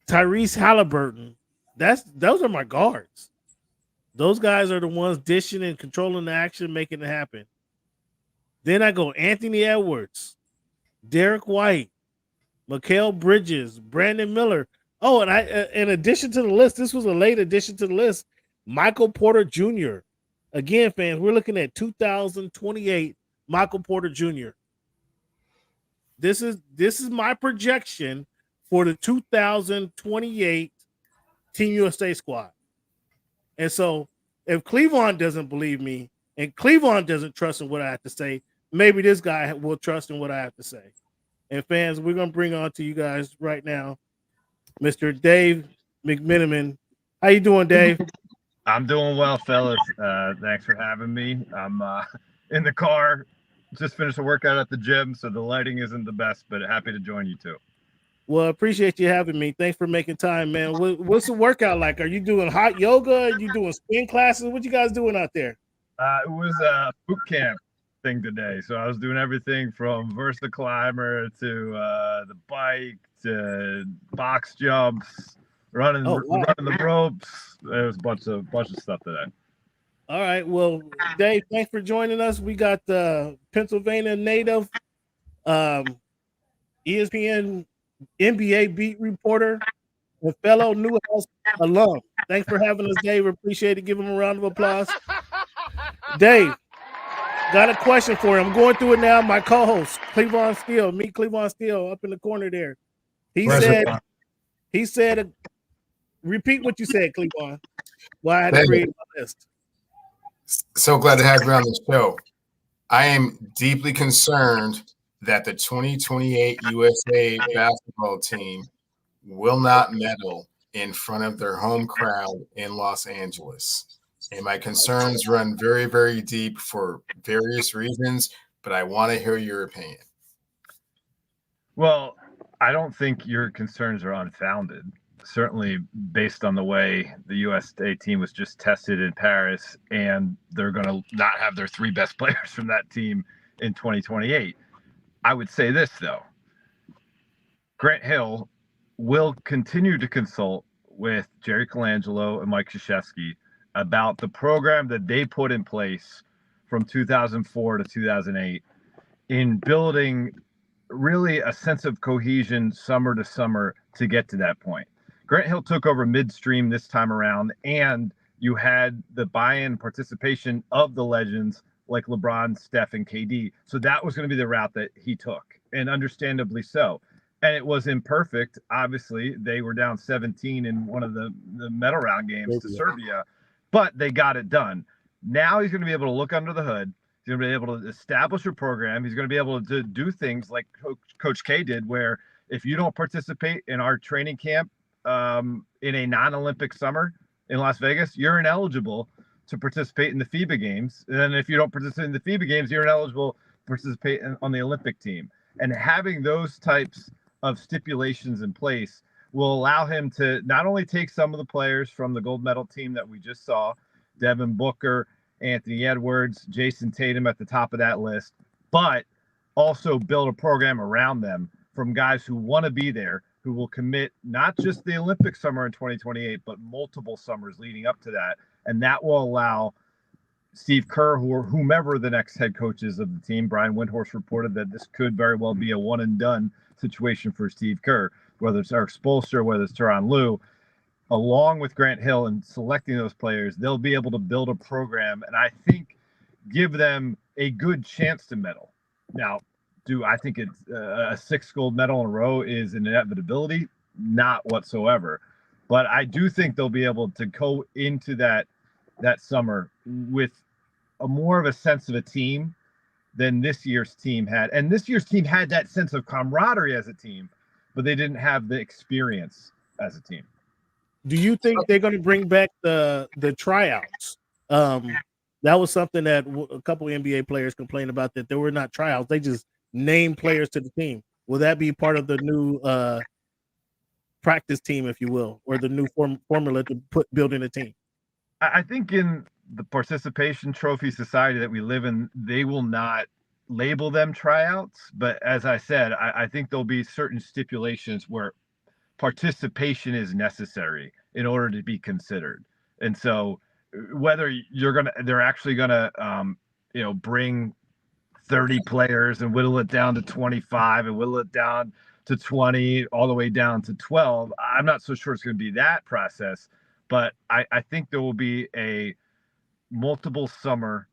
Tyrese Halliburton, those are my guards. Those guys are the ones dishing and controlling the action, making it happen. Then I go Anthony Edwards, Derek White, Mikal Bridges, Brandon Miller. Oh, and in addition to the list, this was a late addition to the list, Michael Porter Jr. Again, fans, we're looking at 2028 Michael Porter Jr. This is my projection for the 2028 Team USA squad. And so if Cleveland doesn't believe me and Cleveland doesn't trust in what I have to say, maybe this guy will trust in what I have to say. And fans, we're going to bring on to you guys right now, Mr. Dave McMenamin. How you doing, Dave? I'm doing well, fellas. Thanks for having me. I'm in the car. Just finished a workout at the gym, so the lighting isn't the best, but happy to join you too. Well, appreciate you having me. Thanks for making time, man. What's the workout like? Are you doing hot yoga? Are you doing spin classes? What you guys doing out there? It was a boot camp thing today. So I was doing everything from Versa Climber to the bike to box jumps, running the ropes. There was a bunch of stuff today. All right. Well, Dave, thanks for joining us. We got the Pennsylvania native, ESPN NBA beat reporter, and fellow Newhouse alum. Thanks for having us, Dave. Appreciate it. Give him a round of applause. Dave, got a question for him. I'm going through it now. My co-host, Cleveland Steele, up in the corner there. He said, repeat what you said, Cleveland. Why I had to create my list. So glad to have you on the show. I am deeply concerned that the 2028 USA basketball team will not medal in front of their home crowd in Los Angeles. And my concerns run very, very deep for various reasons, but I want to hear your opinion. Well, I don't think your concerns are unfounded. Certainly based on the way the USA team was just tested in Paris, and they're going to not have their three best players from that team in 2028. I would say this, though. Grant Hill will continue to consult with Jerry Colangelo and Mike Krzyzewski about the program that they put in place from 2004 to 2008 in building really a sense of cohesion summer to summer to get to that point. Grant Hill took over midstream this time around, and you had the buy-in participation of the legends like LeBron, Steph, and KD. So that was going to be the route that he took, and understandably so. And it was imperfect. Obviously, they were down 17 in one of the medal round games to Serbia, but they got it done. Now he's going to be able to look under the hood. He's going to be able to establish a program. He's going to be able to do things like Coach K did, where if you don't participate in our training camp in a non-Olympic summer in Las Vegas, you're ineligible to participate in the FIBA games. And then if you don't participate in the FIBA games, you're ineligible to participate on the Olympic team. And having those types of stipulations in place will allow him to not only take some of the players from the gold medal team that we just saw, Devin Booker, Anthony Edwards, Jason Tatum at the top of that list, but also build a program around them from guys who want to be there, who will commit not just the Olympic summer in 2028, but multiple summers leading up to that. And that will allow Steve Kerr, or whomever the next head coach is of the team. Brian Windhorst reported that this could very well be a one and done situation for Steve Kerr, whether it's Eric Spoelstra, whether it's Tyronn Lue, along with Grant Hill and selecting those players. They'll be able to build a program and I think give them a good chance to medal. Now, do I think it's a 6 gold medal in a row is an inevitability? Not whatsoever. But I do think they'll be able to go into that summer with a more of a sense of a team than this year's team had. And this year's team had that sense of camaraderie as a team, but they didn't have the experience as a team. Do you think they're going to bring back the tryouts? That was something that a couple of NBA players complained about, that there were not tryouts. They just named players to the team. Will that be part of the new practice team, if you will, or the new formula to building a team? I think in the participation trophy society that we live in, they will not label them tryouts. But as I said, I think there'll be certain stipulations where participation is necessary in order to be considered. And so whether they're actually gonna bring 30 players and whittle it down to 25 and whittle it down to 20 all the way down to 12, I'm not so sure it's going to be that process. But I think there will be a multiple summer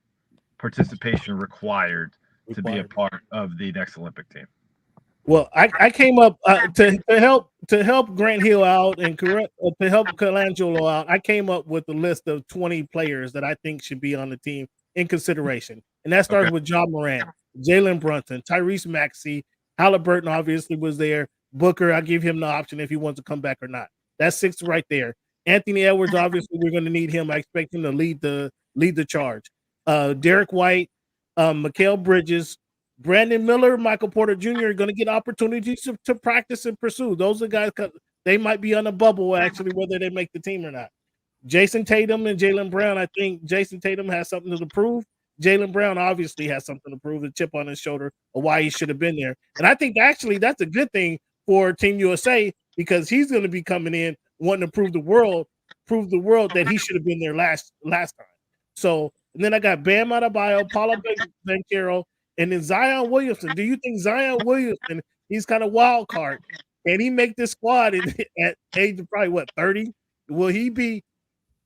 participation required to be a part of the next Olympic team. Well, I came up to help Grant Hill out and to help Colangelo out. I came up with a list of 20 players that I think should be on the team in consideration, and that starts with John Morant, Jalen Brunson, Tyrese Maxey, Halliburton obviously was there. Booker, I give him the option if he wants to come back or not. That's 6 right there. Anthony Edwards, obviously, we're going to need him. I expect him to lead the charge. Derek White, Mikal Bridges, Brandon Miller, Michael Porter Jr. are going to get opportunities to practice and pursue. Those are guys, they might be on a bubble, actually, whether they make the team or not. Jason Tatum and Jaylen Brown, I think Jason Tatum has something to prove. Jaylen Brown obviously has something to prove, the chip on his shoulder of why he should have been there. And I think actually that's a good thing for Team USA, because he's going to be coming in wanting to prove the world that he should have been there last time. So, and then I got Bam Adebayo, Paolo Banchero, and then Zion Williamson. Do you think Zion Williamson, he's kind of wild card, can he make this squad at age of probably 30? Will he be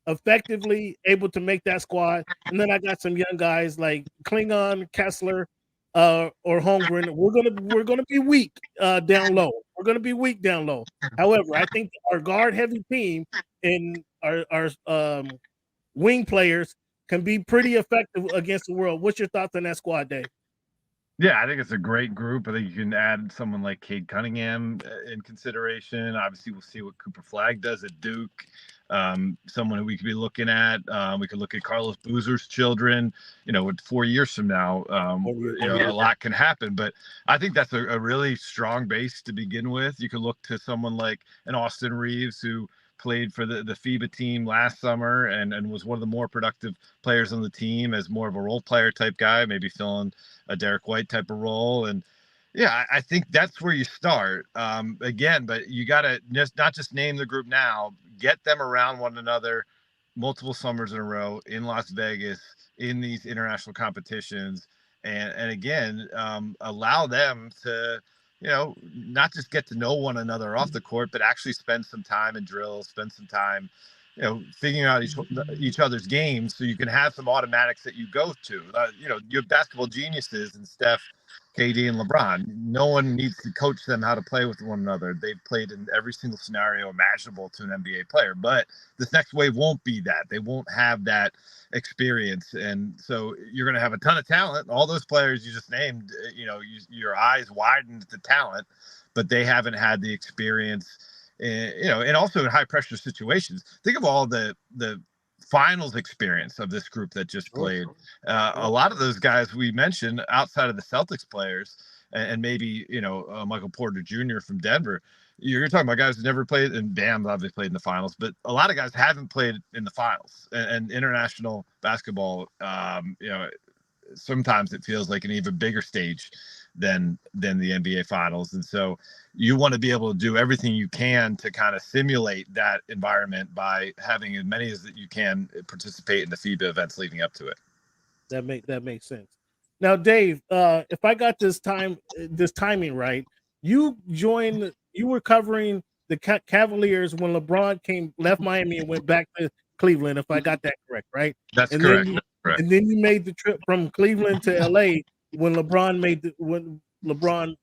effectively able to make that squad? And then I got some young guys like Klingon, Kessler, or Holmgren. We're gonna be weak down low. We're gonna be weak down low. However, I think our guard heavy team and our wing players can be pretty effective against the world. What's your thoughts on that squad, Dave? Yeah, I think it's a great group. I think you can add someone like Cade Cunningham in consideration. Obviously, we'll see what Cooper Flagg does at Duke. Someone who we could be looking at. We could look at Carlos Boozer's children. With 4 years from now, a lot can happen. But I think that's a really strong base to begin with. You could look to someone like an Austin Reeves, who played for the FIBA team last summer and was one of the more productive players on the team as more of a role player type guy, maybe filling a Derek White type of role. And yeah, I think that's where you start. Again, but you got to not just name the group now, get them around one another multiple summers in a row in Las Vegas in these international competitions. And again, allow them to, not just get to know one another off the court, but actually spend some time in drills, spend some time, figuring out each other's games so you can have some automatics that you go to. You have basketball geniuses and Steph, KD, and LeBron. No one needs to coach them how to play with one another. They've played in every single scenario imaginable to an NBA player. But this next wave won't be that. They won't have that experience. And so you're going to have a ton of talent. All those players you just named, your eyes widened to talent, but they haven't had the experience, and also in high pressure situations. Think of all the finals experience of this group that just played. A lot of those guys we mentioned outside of the Celtics players and maybe, Michael Porter Jr. from Denver, you're talking about guys who never played, and Bam obviously played in the finals, but a lot of guys haven't played in the finals and international basketball. Sometimes it feels like an even bigger stage than the NBA finals. And so you want to be able to do everything you can to kind of simulate that environment by having as many as that you can participate in the FIBA events leading up to it. That makes sense. Now, Dave, if I got this timing right, you were covering the Cavaliers when LeBron left Miami and went back to Cleveland, if I got that correct, right? That's correct. And then you made the trip from Cleveland to LA when LeBron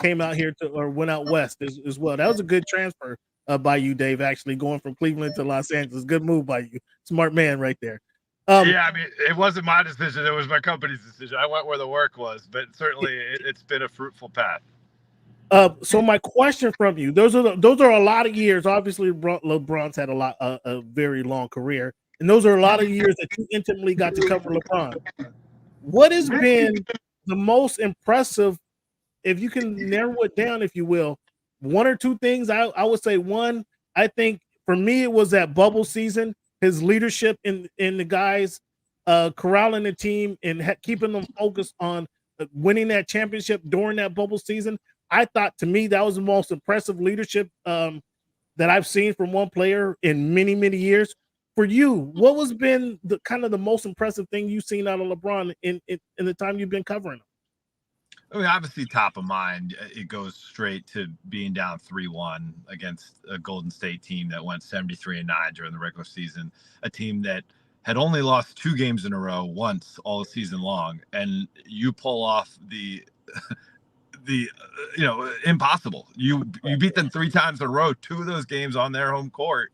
came out here or went out west as well. That was a good transfer by you, Dave, actually going from Cleveland to Los Angeles. Good move by you. Smart man right there. It wasn't my decision. It was my company's decision. I went where the work was, but certainly it's been a fruitful path. So my question from you, those are a lot of years. Obviously, LeBron's had a very long career, and those are a lot of years that you intimately got to cover LeBron. What has been the most impressive, if you can narrow it down, if you will, one or two things? I would say one, I think for me, it was that bubble season, his leadership in the guys, corralling the team and keeping them focused on winning that championship during that bubble season. I thought, to me, that was the most impressive leadership that I've seen from one player in many, many years. For you, what has been the kind of the most impressive thing you've seen out of LeBron in the time you've been covering him? I mean, obviously, top of mind, it goes straight to being down 3-1 against a Golden State team that went 73-9 during the regular season, a team that had only lost 2 games in a row once all season long, and you pull off the impossible. You beat them 3 times in a row, 2 of those games on their home court,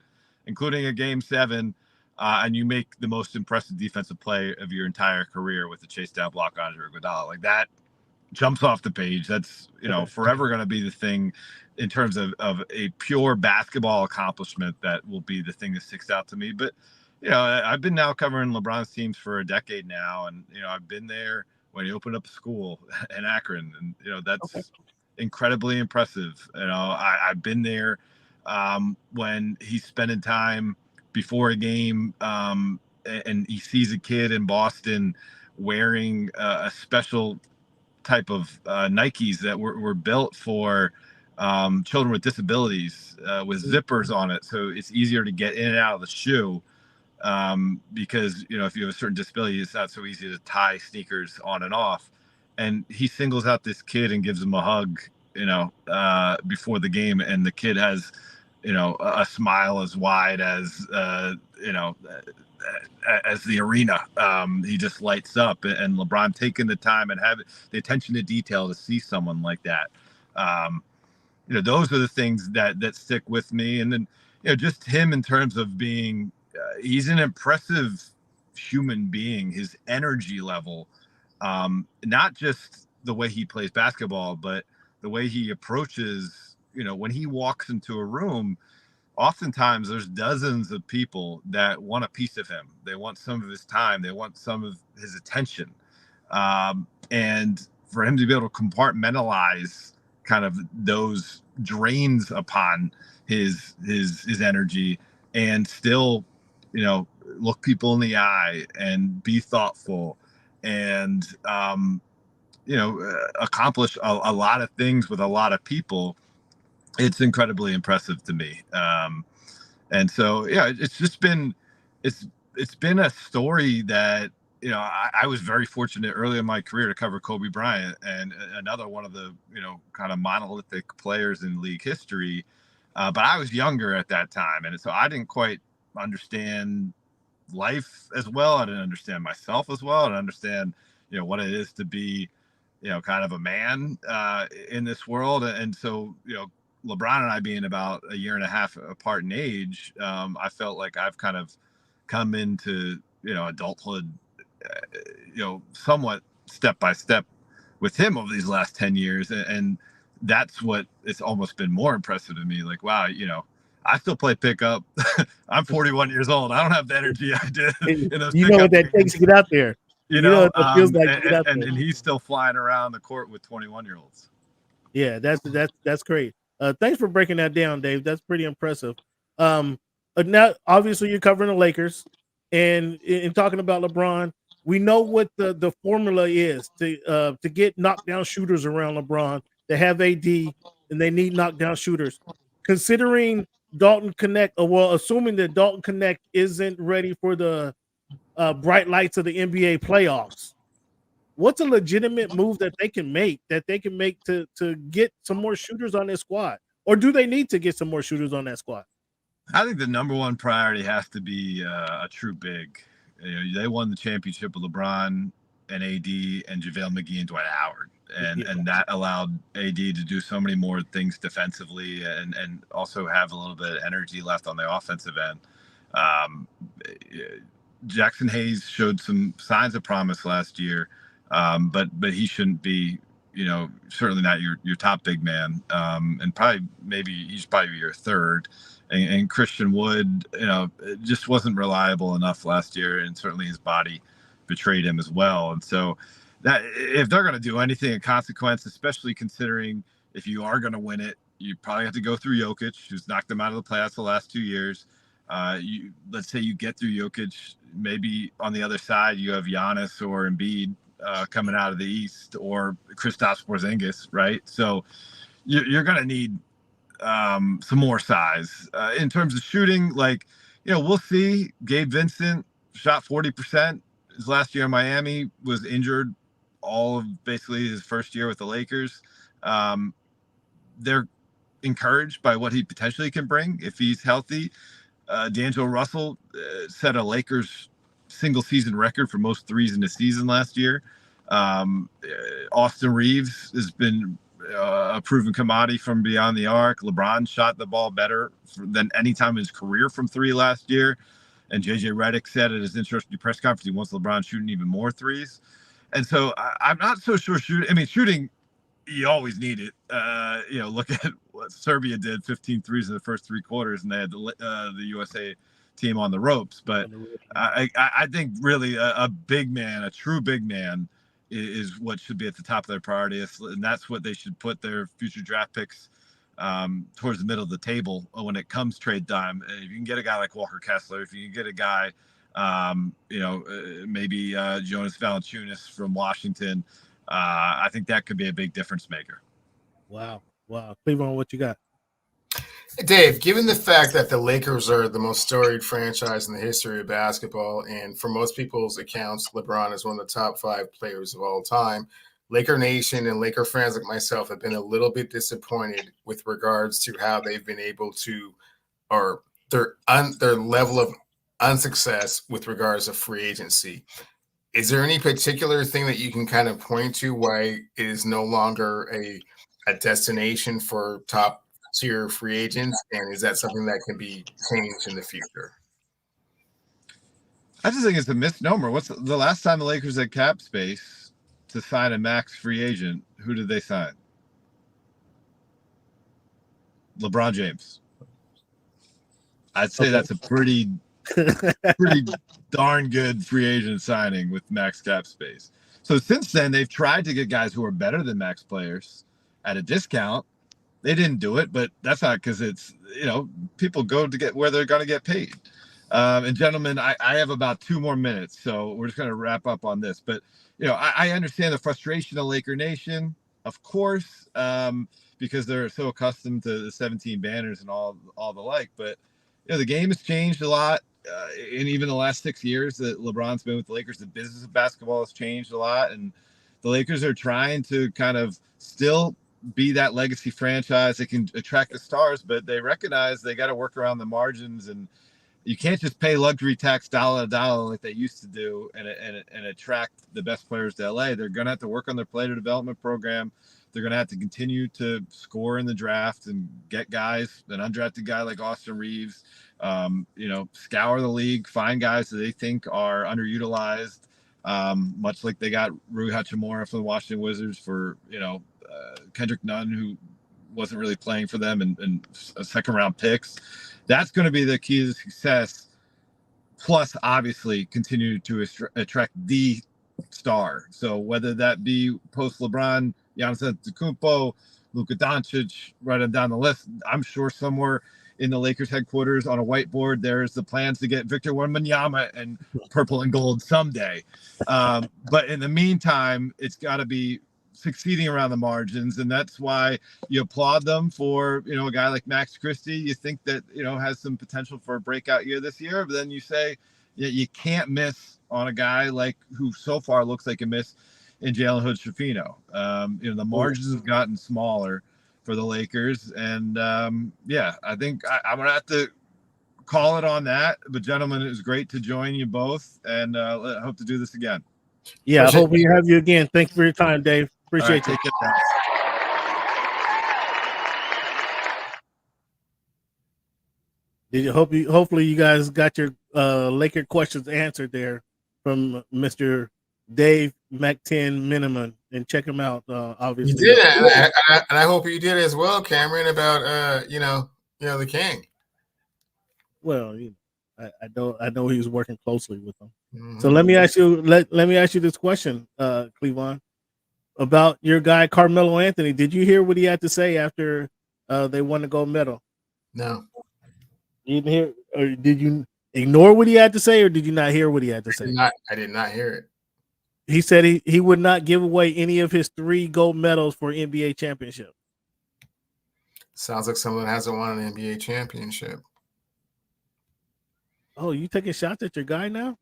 including a game 7, and you make the most impressive defensive play of your entire career with the chase down block on Andre Iguodala. Like, that jumps off the page. That's forever going to be the thing in terms of a pure basketball accomplishment that will be the thing that sticks out to me. But I've been now covering LeBron's teams for a decade now, and I've been there when he opened up a school in Akron, and that's incredibly impressive. I've been there when he's spending time before a game, and he sees a kid in Boston wearing a special type of Nikes that were built for children with disabilities with zippers on it, so it's easier to get in and out of the shoe. Because if you have a certain disability, it's not so easy to tie sneakers on and off. And he singles out this kid and gives him a hug, before the game, and the kid has, a smile as wide as as the arena. He just lights up, and LeBron taking the time and having the attention to detail to see someone like that. Those are the things that stick with me. And then, just him in terms of being, he's an impressive human being, his energy level, not just the way he plays basketball, but the way he approaches, when he walks into a room, oftentimes there's dozens of people that want a piece of him. They want some of his time. They want some of his attention. And for him to be able to compartmentalize kind of those drains upon his energy and still, look people in the eye and be thoughtful and, accomplish a lot of things with a lot of people, it's incredibly impressive to me. And so, it's just been, it's been a story that, I was very fortunate early in my career to cover Kobe Bryant, and another one of the, kind of monolithic players in league history. But I was younger at that time, and so I didn't quite understand life as well. I didn't understand myself as well. I didn't understand, what it is to be, kind of a man in this world. And so, LeBron and I being about a year and a half apart in age, I felt like I've kind of come into, adulthood, somewhat step by step with him over these last 10 years. And that's what it's almost been more impressive to me. Like, wow, I still play pickup. I'm 41 years old. I don't have the energy I did in those you know what that takes to get out there. You know what it feels like to get out and there. he's still flying around the court with 21-year-olds. Yeah, that's great. Thanks for breaking that down, Dave. That's pretty impressive. Now obviously you're covering the Lakers, and in talking about LeBron, we know what the formula is to get knockdown shooters around LeBron. They have AD, and they need knockdown shooters. Considering Dalton Connect, assuming that Dalton Connect isn't ready for the bright lights of the NBA playoffs, what's a legitimate move that they can make to get some more shooters on their squad? Or do they need to get some more shooters on that squad? I think the number one priority has to be a true big. They won the championship with LeBron and AD and JaVale McGee and Dwight Howard. And that allowed AD to do so many more things defensively and also have a little bit of energy left on the offensive end. Jackson Hayes showed some signs of promise last year, but he shouldn't be, certainly not your top big man. And he's probably your third. And Christian Wood, just wasn't reliable enough last year, and certainly his body betrayed him as well. And so that if they're going to do anything of consequence, especially considering if you are going to win it, you probably have to go through Jokic, who's knocked them out of the playoffs the last 2 years. Let's say you get through Jokic, maybe on the other side you have Giannis or Embiid coming out of the East, or Kristaps Porzingis, right? So you're going to need some more size in terms of shooting. We'll see. Gabe Vincent shot 40% his last year in Miami, was injured all of basically his first year with the Lakers. They're encouraged by what he potentially can bring if he's healthy. D'Angelo Russell set a Lakers single season record for most threes in the season last year. Austin Reeves has been a proven commodity from beyond the arc. LeBron shot the ball better than any time in his career from three last year. And JJ Redick said at his introductory press conference he wants LeBron shooting even more threes. And so I'm not so sure shooting, you always need it. Look at what Serbia did, 15 threes in the first three quarters, and they had the USA team on the ropes. But I think really a big man, a true big man, is what should be at the top of their priority. And that's what they should put their future draft picks towards the middle of the table when it comes trade time. If you can get a guy like Walker Kessler, if you can get a guy, maybe Jonas Valanciunas from Washington, I think that could be a big difference maker. Wow. Cleveland, what you got? Dave, given the fact that the Lakers are the most storied franchise in the history of basketball, and for most people's accounts, LeBron is one of the top 5 players of all time, Laker Nation and Laker fans like myself have been a little bit disappointed with regards to how they've been able to, or their level of unsuccess with regards to free agency. Is there any particular thing that you can kind of point to why it is no longer a destination for top tier free agents? And is that something that can be changed in the future? I just think it's a misnomer. What's the last time the Lakers had cap space to sign a max free agent? Who did they sign? LeBron James. I'd say that's a pretty darn good free agent signing with max cap space. So since then, they've tried to get guys who are better than max players at a discount. They didn't do it, but that's not because it's, people go to get where they're going to get paid. And gentlemen, I have about 2 more minutes, so we're just going to wrap up on this. But, I understand the frustration of Laker Nation, of course, because they're so accustomed to the 17 banners and all the like. But, the game has changed a lot. In even the last 6 years that LeBron's been with the Lakers, the business of basketball has changed a lot. And the Lakers are trying to kind of still be that legacy franchise. They can attract the stars, but they recognize they got to work around the margins, and you can't just pay luxury tax dollar to dollar like they used to do and attract the best players to LA. They're going to have to work on their player development program. They're going to have to continue to score in the draft and get guys, an undrafted guy like Austin Reeves, scour the league, find guys that they think are underutilized, much like they got Rui Hachimura from the Washington Wizards for, Kendrick Nunn, who wasn't really playing for them, and second round picks. That's going to be the key to success. Plus, obviously, continue to attract the star. So whether that be post LeBron, Giannis Antetokounmpo, Luka Doncic, right on down the list, I'm sure somewhere in the Lakers headquarters on a whiteboard, there's the plans to get Victor Wembanyama and purple and gold someday. But in the meantime, it's got to be succeeding around the margins, and that's why you applaud them for a guy like Max Christie. You think that has some potential for a breakout year this year, but then you say you can't miss on a guy like who so far looks like a miss in Jalen Hood-Schifino. The margins have gotten smaller for the Lakers, and I think I'm gonna have to call it on that. But gentlemen, it was great to join you both, and I hope to do this again. Yeah, I hope we have you again. Thank you for your time, Dave. Appreciate you. Take care, guys. Hopefully you guys got your Laker questions answered there from Mr. Dave McMenamin, and check him out. Obviously, you did, and I hope you did as well, Cameron. About the King. Well, I know he was working closely with them. Mm-hmm. So let me ask you this question, Cleavon, about your guy Carmelo Anthony. Did you hear what he had to say after they won the gold medal? No. You didn't hear, or did you ignore what he had to say, or did you not hear what he had to say? I did not hear it. He said he would not give away any of his 3 gold medals for NBA championship. Sounds like someone hasn't won an NBA championship. Oh, you taking shots at your guy now?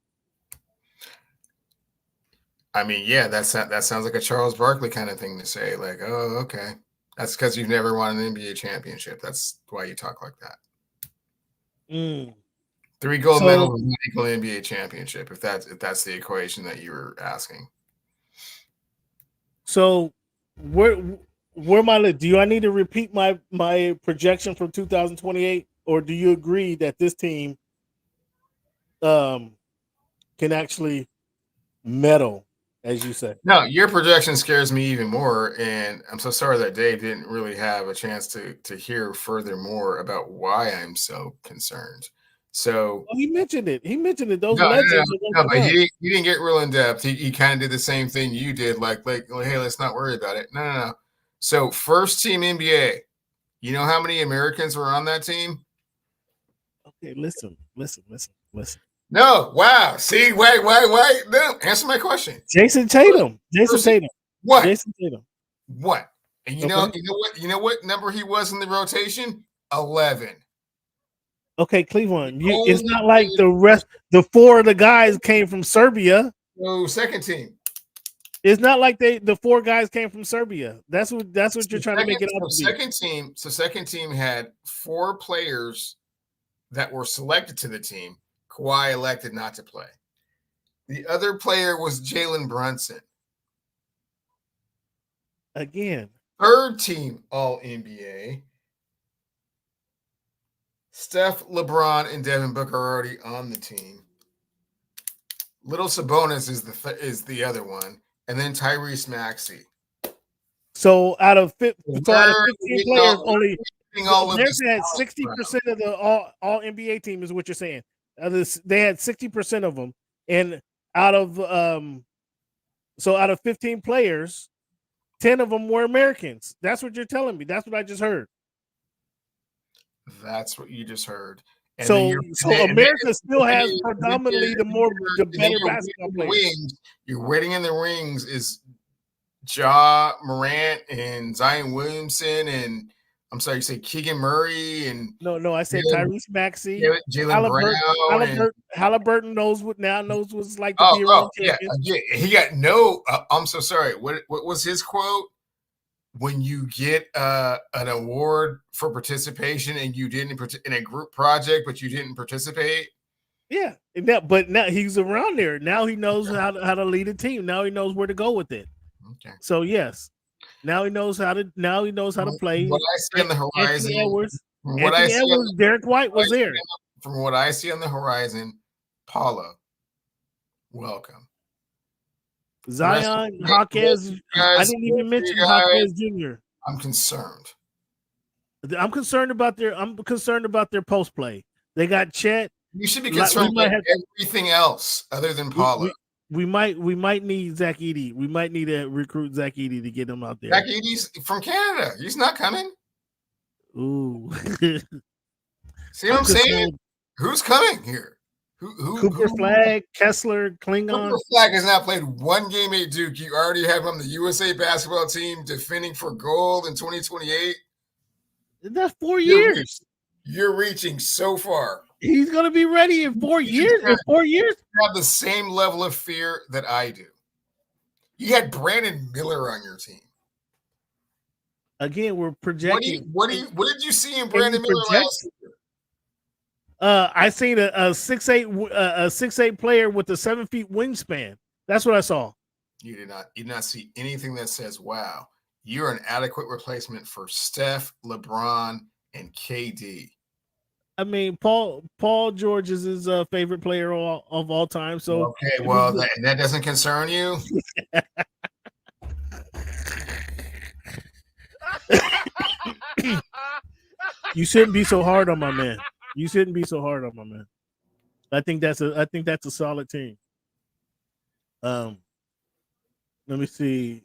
I mean, yeah, that sounds like a Charles Barkley kind of thing to say. Like, oh, okay, that's because you've never won an NBA championship. That's why you talk like that. 3 gold medals equal NBA championship. If that's the equation that you were asking. So, do I need to repeat my projection from 2028, or do you agree that this team can actually medal, as you say? No, your projection scares me even more, and I'm so sorry that Dave didn't really have a chance to hear further more about why I'm so concerned. So he mentioned it. Those no, legends. No, but he didn't get real in depth. He kind of did the same thing you did, like hey, let's not worry about it. No. So first team NBA. You know how many Americans were on that team? Okay, listen. No, wow. See, wait. No, answer my question. Jason Tatum. What? Jason Tatum. What? And you know what number he was in the rotation? 11. Okay, Cleveland. It's not like the 4 of the guys came from Serbia. No, second team. It's not like the 4 guys came from Serbia. That's what you're trying to make it out to be. Second team had 4 players that were selected to the team. Kawhi elected not to play. The other player was Jalen Brunson. Again. Third team All-NBA. Steph, LeBron, and Devin Booker are already on the team. Little Sabonis is the other one, and then Tyrese Maxey. So out of 15 players, only there's had 60% of the all NBA team is what you're saying. They had 60% of them, and out of 15 players, 10 of them were Americans. That's what you're telling me. That's what I just heard. That's what you just heard. And so America still has predominantly the better basketball players. You're waiting in the rings is Ja Morant and Zion Williamson, and I'm sorry, you say Keegan Murray and no, I said Tyrese Maxey, Jalen Brown. Halliburton knows what it's like to be around champions. Yeah. He got no. I'm so sorry. What was his quote? when you get an award for participation and you didn't in a group project, but you didn't participate? Yeah, but now he's around there. Now he knows how to lead a team. Now he knows where to go with it. Okay. So yes, now he knows how to play. What I see on the horizon, Anthony Edwards, Derek White was there. From what I see on the horizon, Paula, welcome. Zion, Hawkins. I didn't even mention Hawkins Jr. I'm concerned. I'm concerned about their post play. They got Chet. You should be concerned about everything else other than Paula. We might need Zach Edey. We might need to recruit Zach Edey to get him out there. Zach Edey's from Canada. He's not coming. Ooh. See what I'm saying? Who's coming here? Cooper Flag, Kessler, Klingon. Cooper Flag has not played one game at Duke. You already have him on the USA basketball team defending for gold in 2028. That's 4 years. You're reaching so far. He's going to be ready in 4 years. In 4 years, you have the same level of fear that I do. You had Brandon Miller on your team. Again, we're projecting. What did you see in Brandon Miller last year? I seen a 6'8" player with a 7 feet wingspan. That's what I saw. You did not see anything that says, "Wow, you're an adequate replacement for Steph, LeBron, and KD." I mean, Paul George is his favorite player of all time. So okay, well, that doesn't concern you. You shouldn't be so hard on my man. I think that's a solid team. Let me see.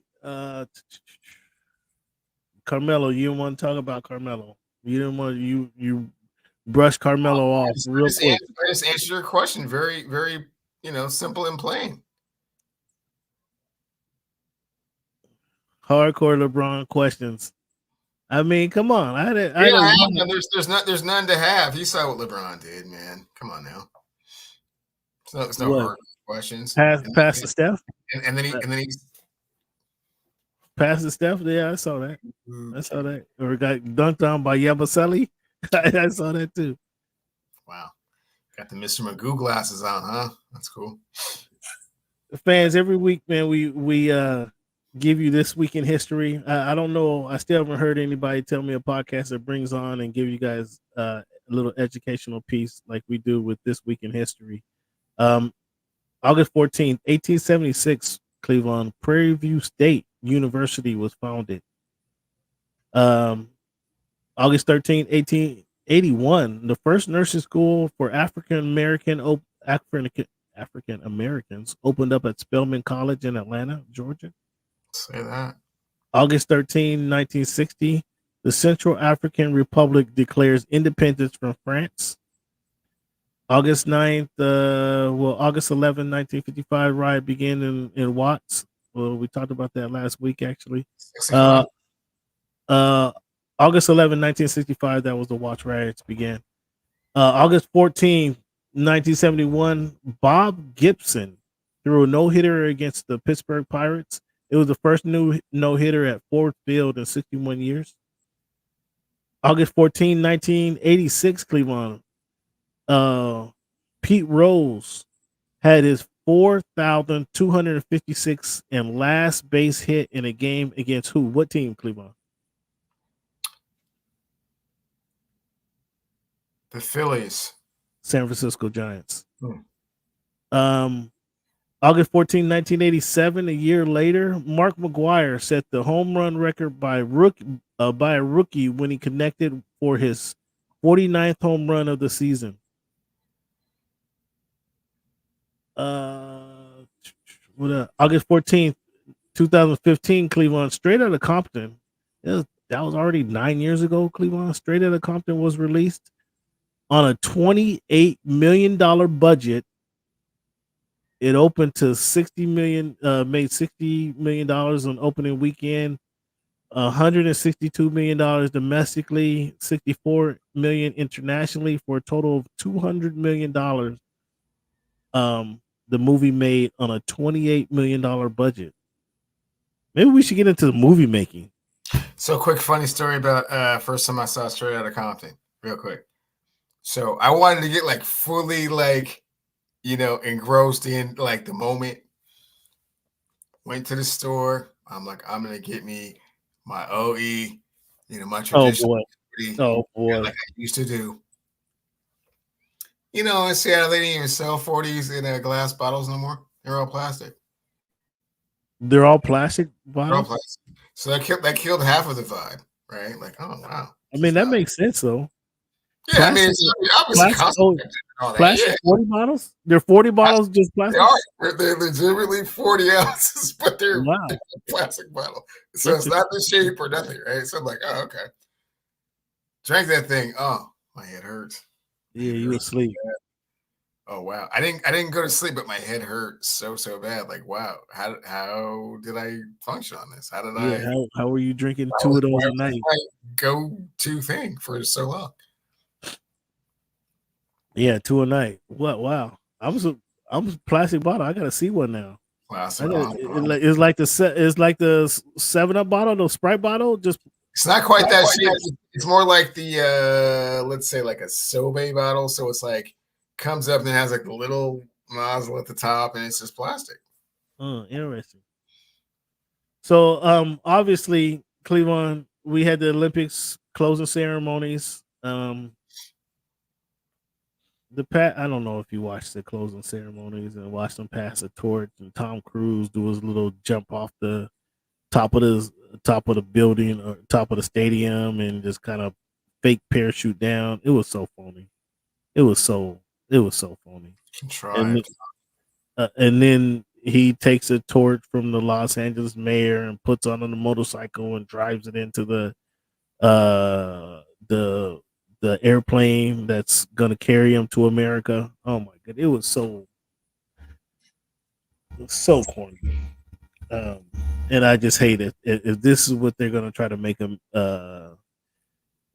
Carmelo, you didn't want to talk about Carmelo. You didn't want you brush Carmelo off real quick. I just answered your question very, very, simple and plain. Hardcore LeBron questions. I mean, come on. There's none to have. You saw what LeBron did, man. Come on now. It's no hard questions. Pass to Steph, and then he pass to Steph. Yeah, I saw that. Or got dunked on by Yabusele. I saw that too. Wow, got the Mr. Magoo glasses on, huh? That's cool. Fans, every week, man, we give you this week in history. I don't know. I still haven't heard anybody tell me a podcast that brings on and give you guys a little educational piece like we do with this week in history. August 14th, 1876, Cleveland, Prairie View State University was founded. August 13th, 1881, the first nursing school for African Americans opened up at Spelman College in Atlanta, Georgia. Say that. August 13, 1960, the Central African Republic declares independence from France. August 9th, August 11, 1955, riot began in Watts. Well, we talked about that last week, actually. August 11, 1965, that was the Watts riots began. August 14, 1971, Bob Gibson threw a no-hitter against the Pittsburgh Pirates. It was the first new no-hitter at Ford Field in 61 years. August 14, 1986, Cleveland. Pete Rose had his 4,256 and last base hit in a game against who? What team, Cleveland? The Phillies. San Francisco Giants. August 14, 1987, a year later, Mark McGwire set the home run record by a rookie when he connected for his 49th home run of the season. August 14th, 2015, Cleveland, Straight Outta Compton. That was already 9 years ago. Cleveland, Straight Outta Compton was released on a $28 million budget. It opened to $60 million, made $60 million on opening weekend, $162 million domestically, $64 million internationally, for a total of $200 million. The movie made on a $28 million budget. Maybe we should get into the movie making. So quick funny story about first time I saw Straight Outta Compton, real quick. So I wanted to get like fully like, engrossed in like the moment. Went to the store. I'm like, I'm gonna get me my OE, my Oh traditional boy. Oh boy. like I used to do. In Seattle, they didn't even sell 40s in glass bottles no more. They're all plastic. They're all plastic They're all bottles. plastic. So that killed half of the vibe, right? Like, oh wow. I mean, that makes sense though. Yeah, Plastic, I mean, it's obviously concentrated and all that. plastic Yeah. 40 bottles? They're 40 bottles just plastic? They are. They're legitimately 40 ounces, but they're Wow. plastic bottle. So it's not the shape or nothing, right? So I'm like, oh, okay. Drank that thing. Oh, my head hurts. Yeah, you asleep. Oh wow. I didn't go to sleep, but my head hurt so bad. Like, wow, how did I function on this? How did I how were you drinking two of those a night? My go-to thing for so long. Yeah, two a night. What? Wow. I was a plastic bottle. I gotta see one now. Plastic It's like the 7-Up bottle, the Sprite bottle. Just it's not quite that shape. It's more like the let's say like a Sobe bottle. So it's like comes up and it has like a little nozzle at the top, and it's just plastic. Interesting. So obviously, Cleveland, we had the Olympics closing ceremonies. I don't know if you watched the closing ceremonies and watched them pass the torch and Tom Cruise do his little jump off the top of the building or top of the stadium and just kind of fake parachute down. It was so phony. It was so phony. And then he takes a torch from the Los Angeles mayor and puts on a motorcycle and drives it into the airplane that's gonna carry him to America. Oh my god, it was so corny. And I just hate it. If this is what they're gonna try to make him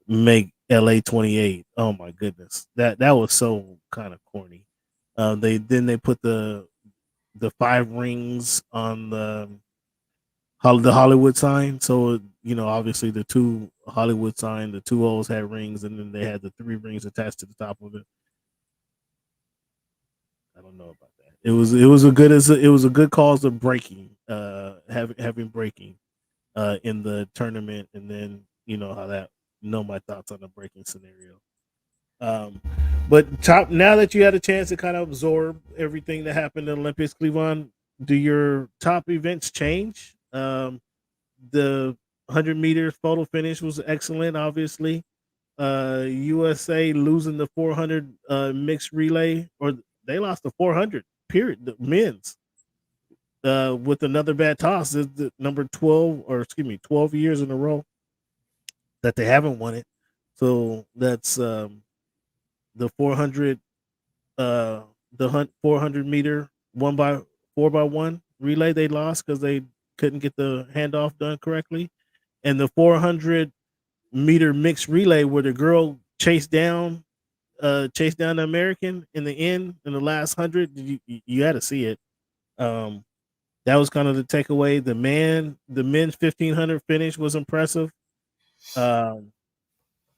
make LA 28. Oh my goodness. That was so kind of corny. They put the 5 rings on the Hollywood sign. So obviously the 2 Hollywood sign, the 2 O's had rings, and then they had the 3 rings attached to the top of it. I don't know about that. It was a good cause of breaking, having breaking in the tournament, and then my thoughts on the breaking scenario. But now that you had a chance to kind of absorb everything that happened in the Olympics, Cleveland, do your top events change? The 100 meters photo finish was excellent, obviously. USA losing the 400 mixed relay, or they lost the 400 period, the men's, with another bad toss. Is the number 12 years in a row that they haven't won it. So that's the 400 meter 4x1 relay they lost because they couldn't get the handoff done correctly, and the 400 meter mixed relay where the girl chased down the American in the end in the last 100. You had to see it. That was kind of the takeaway. The men's 1500 finish was impressive.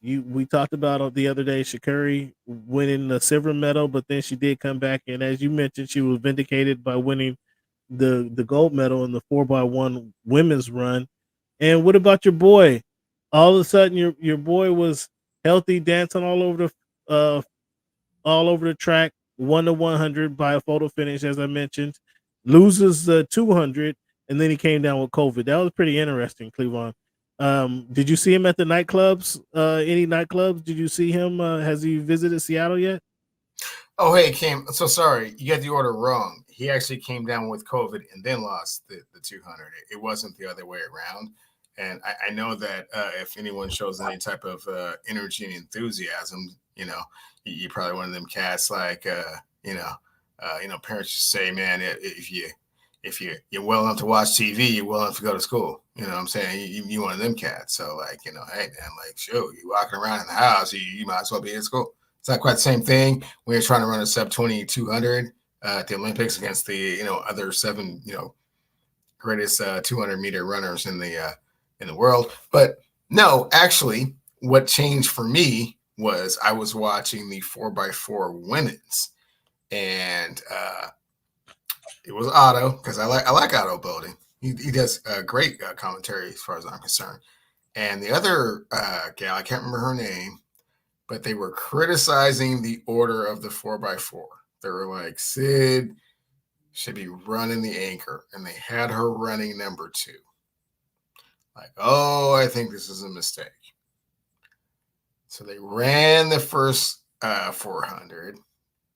We talked about the other day Sha'Carri winning the silver medal, but then she did come back, and as you mentioned, she was vindicated by winning the gold medal in the 4x1 women's run. And what about your boy? All of a sudden, your boy was healthy, dancing all over the track, 1-100 by a photo finish, as I mentioned. Loses the 200, and then he came down with COVID. That was pretty interesting, Cleveland. Did you see him at the nightclubs? Any nightclubs? Did you see him? Has he visited Seattle yet? Oh, hey, Cam. So sorry, you got the order wrong. He actually came down with COVID and then lost the 200. It wasn't the other way around. And I know that if anyone shows any type of energy and enthusiasm, you're probably one of them cats like, parents just say, man, if you're well enough to watch TV, you're well enough to go to school. You know what I'm saying? You one of them cats. So like, hey man, like, sure, you walking around in the house, you might as well be in school. It's not quite the same thing when you're trying to run a sub 200 at the Olympics against the, other 7, greatest 200 meter runners in the, in the world. But no, actually, what changed for me was I was watching the 4x4 women's, and it was Otto, because I like Otto building. He does great commentary as far as I'm concerned. And the other gal, I can't remember her name, but they were criticizing the order of the 4x4. They were like, Sid should be running the anchor, and they had her running number 2. Like, oh, I think this is a mistake. So they ran the first 400,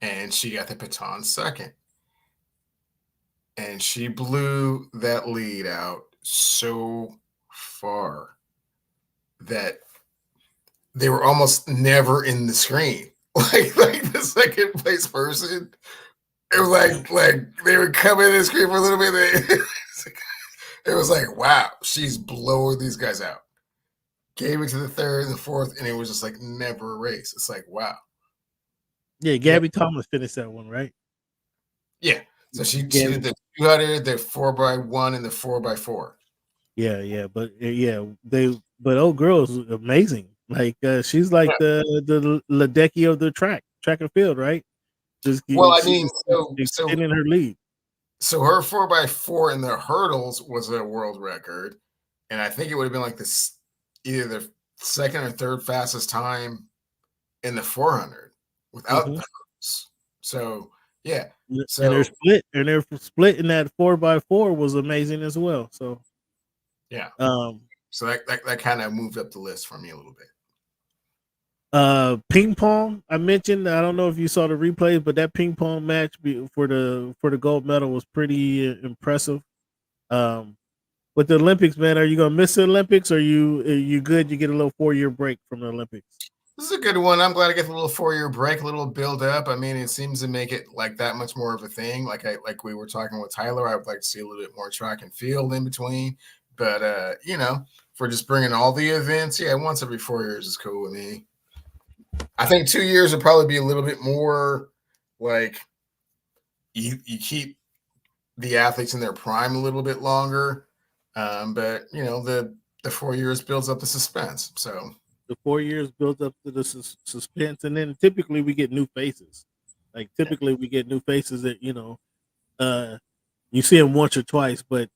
and she got the baton second. And she blew that lead out so far that they were almost never in the screen. Like the second place person, it was like they would come in the screen for a little bit. It was like, wow, she's blowing these guys out. Gave it to the third and the fourth, and it was just like never a race. It's like, wow. Yeah, Gabby Thomas finished that one, right? Yeah. So she did the 200, the 4x1, and the 4x4. Yeah, but old girl is amazing. Like she's like the Ledecky of the track and field, right? Extending her lead. So her 4x4 in the hurdles was a world record, and I think it would have been like this either the second or third fastest time in the 400 without the hurdles. So yeah, so and their split in that 4x4 was amazing as well. So yeah, so that kind of moved up the list for me a little bit. Ping pong, I mentioned. I don't know if you saw the replays, but that ping pong match for the gold medal was pretty impressive. With the Olympics, man, are you gonna miss the Olympics? Or are you good? You get a little 4-year break from the Olympics. This is a good one. I'm glad I get a little 4-year break, a little build up. I mean, it seems to make it like that much more of a thing. Like we were talking with Tyler, I would like to see a little bit more track and field in between. But for just bringing all the events, yeah, once every 4 years is cool with me. I think 2 years would probably be a little bit more like you keep the athletes in their prime a little bit longer. But the 4 years builds up the suspense. So the 4 years builds up to the suspense, and then typically we get new faces. Like typically we get new faces that you see them once or twice, but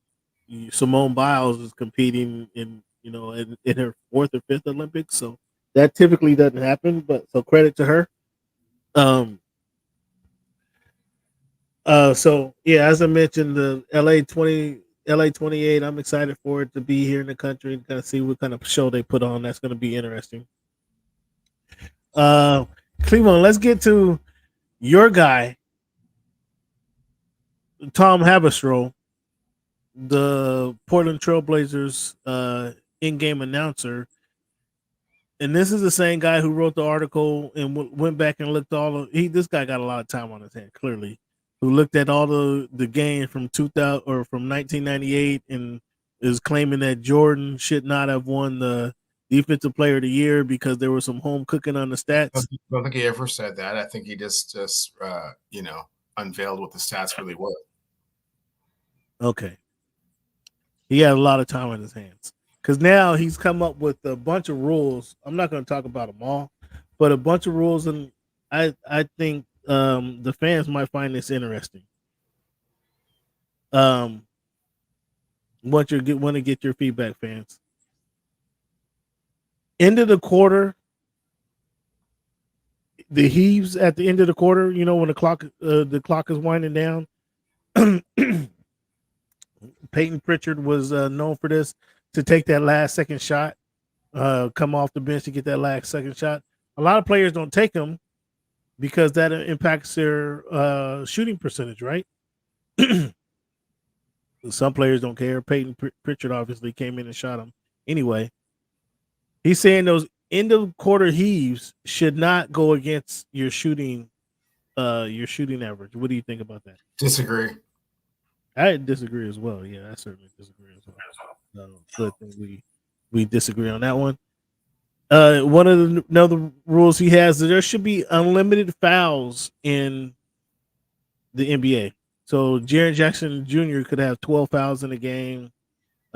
Simone Biles is competing in her 4th or 5th Olympics, so that typically doesn't happen. But so credit to her. So yeah, as I mentioned, the LA 28, I'm excited for it to be here in the country and kind of see what kind of show they put on. That's going to be interesting. Cleveland, let's get to your guy, Tom Haberstroh, the Portland Trailblazers in-game announcer. And this is the same guy who wrote the article and went back and looked this guy got a lot of time on his hand, clearly. Who looked at all the game from 2000 or from 1998 and is claiming that Jordan should not have won the Defensive Player of the Year because there was some home cooking on the stats. I don't think he ever said that. I think he just unveiled what the stats really were. Okay. He had a lot of time on his hands because now he's come up with a bunch of rules. I'm not going to talk about them all, but a bunch of rules, and I think the fans might find this interesting. Want to get your feedback, fans. End of the quarter, the heaves at the end of the quarter. When the clock is winding down. Peyton Pritchard was known for this, to take that last second shot, come off the bench to get that last second shot. A lot of players don't take them because that impacts their shooting percentage, right? Some players don't care. Peyton Pritchard obviously came in and shot him. Anyway, he's saying those end of quarter heaves should not go against your shooting average. What do you think about that? Disagree. I disagree as well. Yeah, I certainly disagree as well. So I think we disagree on that one. One of the another rules he has is there should be unlimited fouls in the NBA. So Jaren Jackson Jr. could have 12 fouls in a game.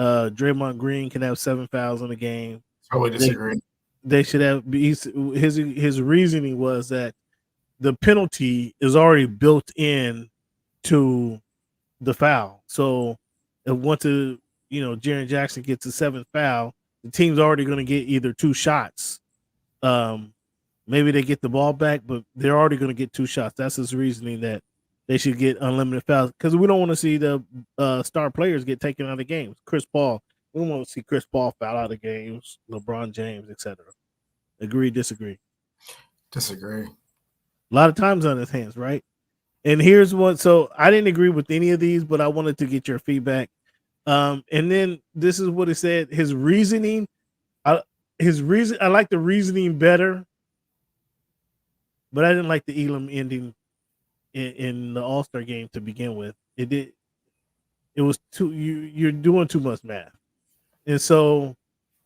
Draymond Green can have 7 fouls in a game. Totally disagree. They should have. His reasoning was that the penalty is already built in to the foul. So if once Jaren Jackson gets a 7th foul, the team's already going to get either 2 shots. Maybe they get the ball back, but they're already going to get 2 shots. That's his reasoning that they should get unlimited fouls because we don't want to see the star players get taken out of games. Chris Paul, we don't want to see Chris Paul foul out of games. LeBron James, etc. Agree, disagree. Disagree. A lot of times on his hands, right? And here's one. So I didn't agree with any of these, but I wanted to get your feedback. And then this is what he said. His reasoning. I like the reasoning better, but I didn't like the Elam ending in the All-Star game to begin with. It was too. You're doing too much math, and so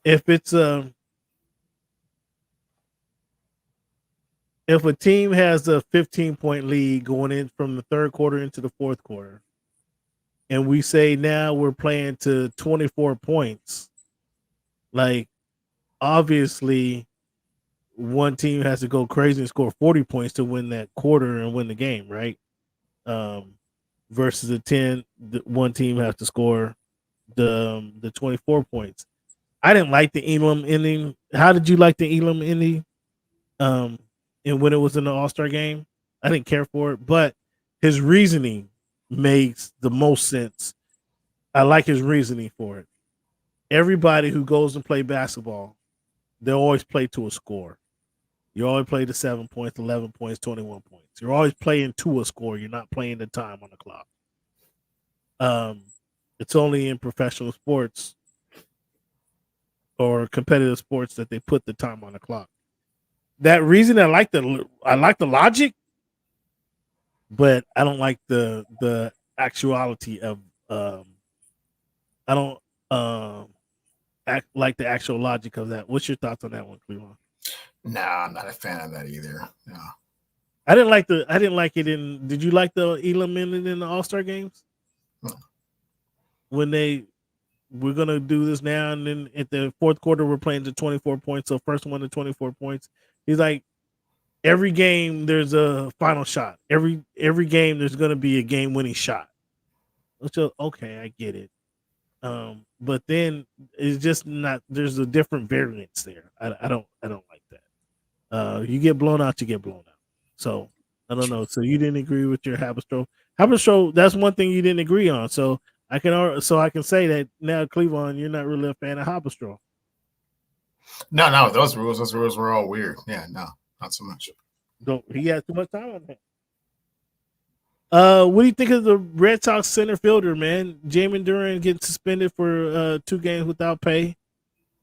if it's if a team has a 15-point lead going in from the third quarter into the fourth quarter, and we say now we're playing to 24 points, like obviously one team has to go crazy and score 40 points to win that quarter and win the game, right? Versus one team has to score the 24 points. I didn't like the Elam ending. How did you like the Elam ending? And when it was in the All-Star game, I didn't care for it, but his reasoning makes the most sense. I like his reasoning for it. Everybody who goes and play basketball, they always play to a score. You always play to 7 points, 11 points, 21 points. You're always playing to a score. You're not playing the time on the clock. It's only in professional sports or competitive sports that they put the time on the clock. That reason I like the logic, but I don't like the actuality of I don't like the actual logic of that. What's your thoughts on that one, Cleveland? Nah, I'm not a fan of that either. No. I didn't like it in. Did you like the Elam ending in the All-Star games? No. When we're gonna do this now, and then at the fourth quarter we're playing to 24 points. So first one to 24 points. He's like, every game there's a final shot. Every game there's gonna be a game-winning shot. So okay, I get it. But then it's just not. There's a different variance there. I don't like that. You get blown out, you get blown out. So I don't know. So you didn't agree with your Haberstroh. Haberstroh, that's one thing you didn't agree on. So I can say that now, Cleveland, you're not really a fan of Haberstroh. No, those rules were all weird. Yeah, no, not so much. He has too much time on that. What do you think of the Red Sox center fielder, man? Jamin Duran getting suspended for 2 games without pay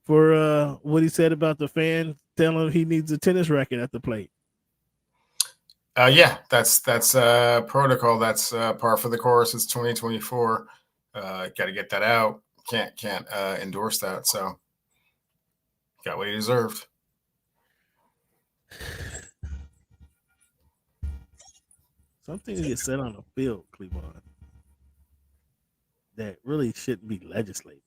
for what he said about the fan telling him he needs a tennis racket at the plate. Yeah, that's protocol. That's par for the course. It's 2024. Got to get that out. Can't endorse that. So got what he deserved. Something gets said on the field, Cleveland, that really shouldn't be legislated.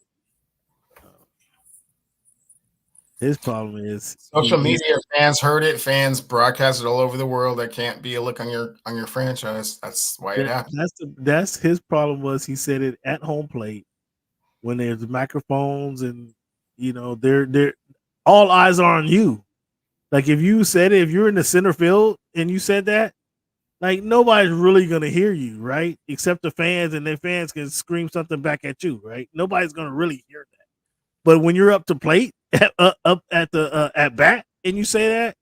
His problem is social media. Fans heard it. Fans broadcast it all over the world. That can't be a look on your franchise. That's why it happened. That's his problem. Was he said it at home plate when there's microphones and they're all eyes are on you. Like if you said it, if you're in the center field and you said that, like nobody's really gonna hear you, right? Except the fans, and their fans can scream something back at you, right? Nobody's gonna really hear that. But when you're up to plate, up at the at bat, and you say that,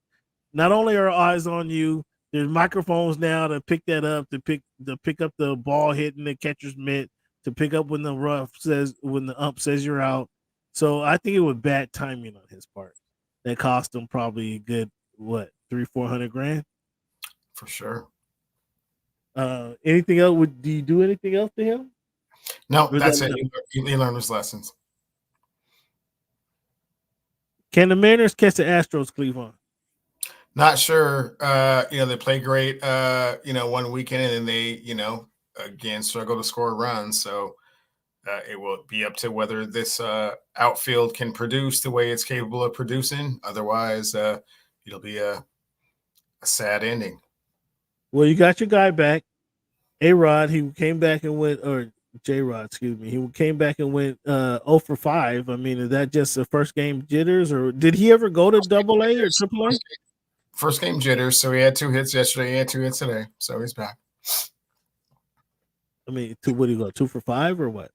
not only are eyes on you, there's microphones now to pick that up, to pick up the ball hitting the catcher's mitt, to pick up when the ump says you're out. So I think it was bad timing on his part. That cost him probably a good $300,000-$400,000 for sure. Anything else? Do you do anything else to him? No, that's it. He learned his lessons. Can the Mariners catch the Astros, Cleveland? Not sure. They play great, one weekend, and then they, again, struggle to score runs. So it will be up to whether this outfield can produce the way it's capable of producing. Otherwise, it'll be a sad ending. Well, you got your guy back, A-Rod. He came back and went, or J-Rod, excuse me. He came back and went 0 for 5. I mean, is that just the first game jitters, or did he ever go to AA or AAA? First game jitters. So he had 2 hits yesterday. He had 2 hits today. So he's back. I mean, what do you go? 2 for 5 or what?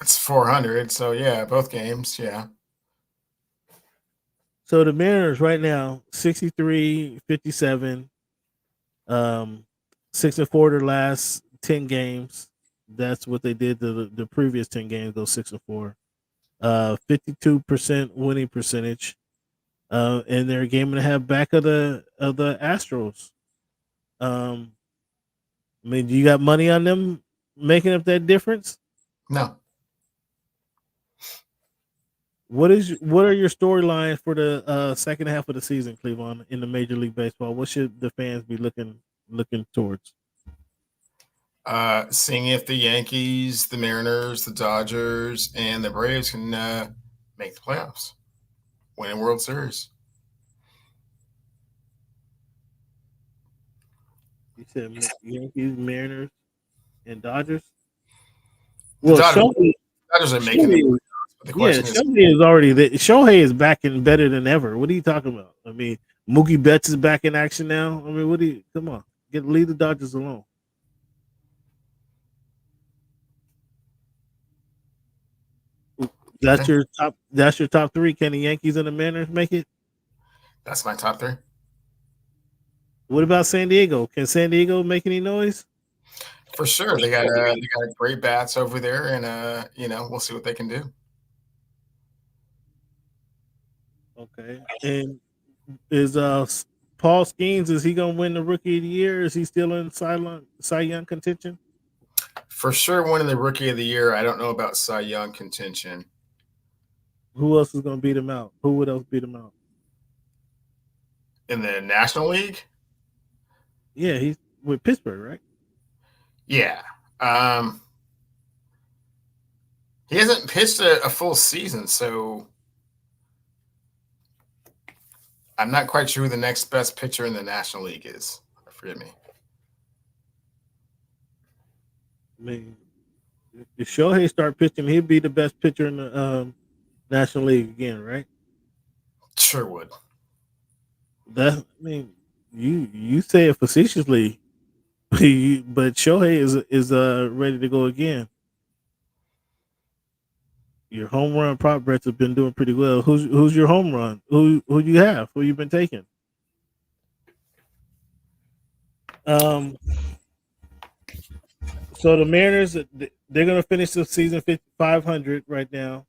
It's 400. So yeah, both games. Yeah. So the Mariners right now, 63, 57, 6-4 their last 10 games. That's what they did the previous 10 games, those 6-4. 52% winning percentage. And they're a game and a half back of the Astros. I mean, do you got money on them making up that difference? No. What are your storylines for the second half of the season, Cleveland, in the Major League Baseball? What should the fans be looking towards? Seeing if the Yankees, the Mariners, the Dodgers, and the Braves can make the playoffs, win a World Series. You said Yankees, Mariners, and Dodgers. Well, Dodgers are making the Shohei is already there. Shohei is back and better than ever. What are you talking about? I mean, Mookie Betts is back in action now. I mean, come on, leave the Dodgers alone. That's your top. That's your top 3. Can the Yankees and the Mariners make it? That's my top 3. What about San Diego? Can San Diego make any noise? For sure, they got great bats over there, and we'll see what they can do. Okay, and is Paul Skeens, is he gonna win the Rookie of the Year? Is he still in Cy Young contention? For sure, winning the Rookie of the Year. I don't know about Cy Young contention. Who else is gonna beat him out? Who would else beat him out in the National League? Yeah, he's with Pittsburgh, right? Yeah. He hasn't pitched a full season, so I'm not quite sure who the next best pitcher in the National League is. Forgive me. I mean, if Shohei start pitching, he'd be the best pitcher in the National League again, right? Sure would. You say it facetiously, but Shohei is ready to go again. Your home run prop bets have been doing pretty well. Who's your home run? Who you have? Who you been taking? So the Mariners, they're gonna finish the season 500 right now.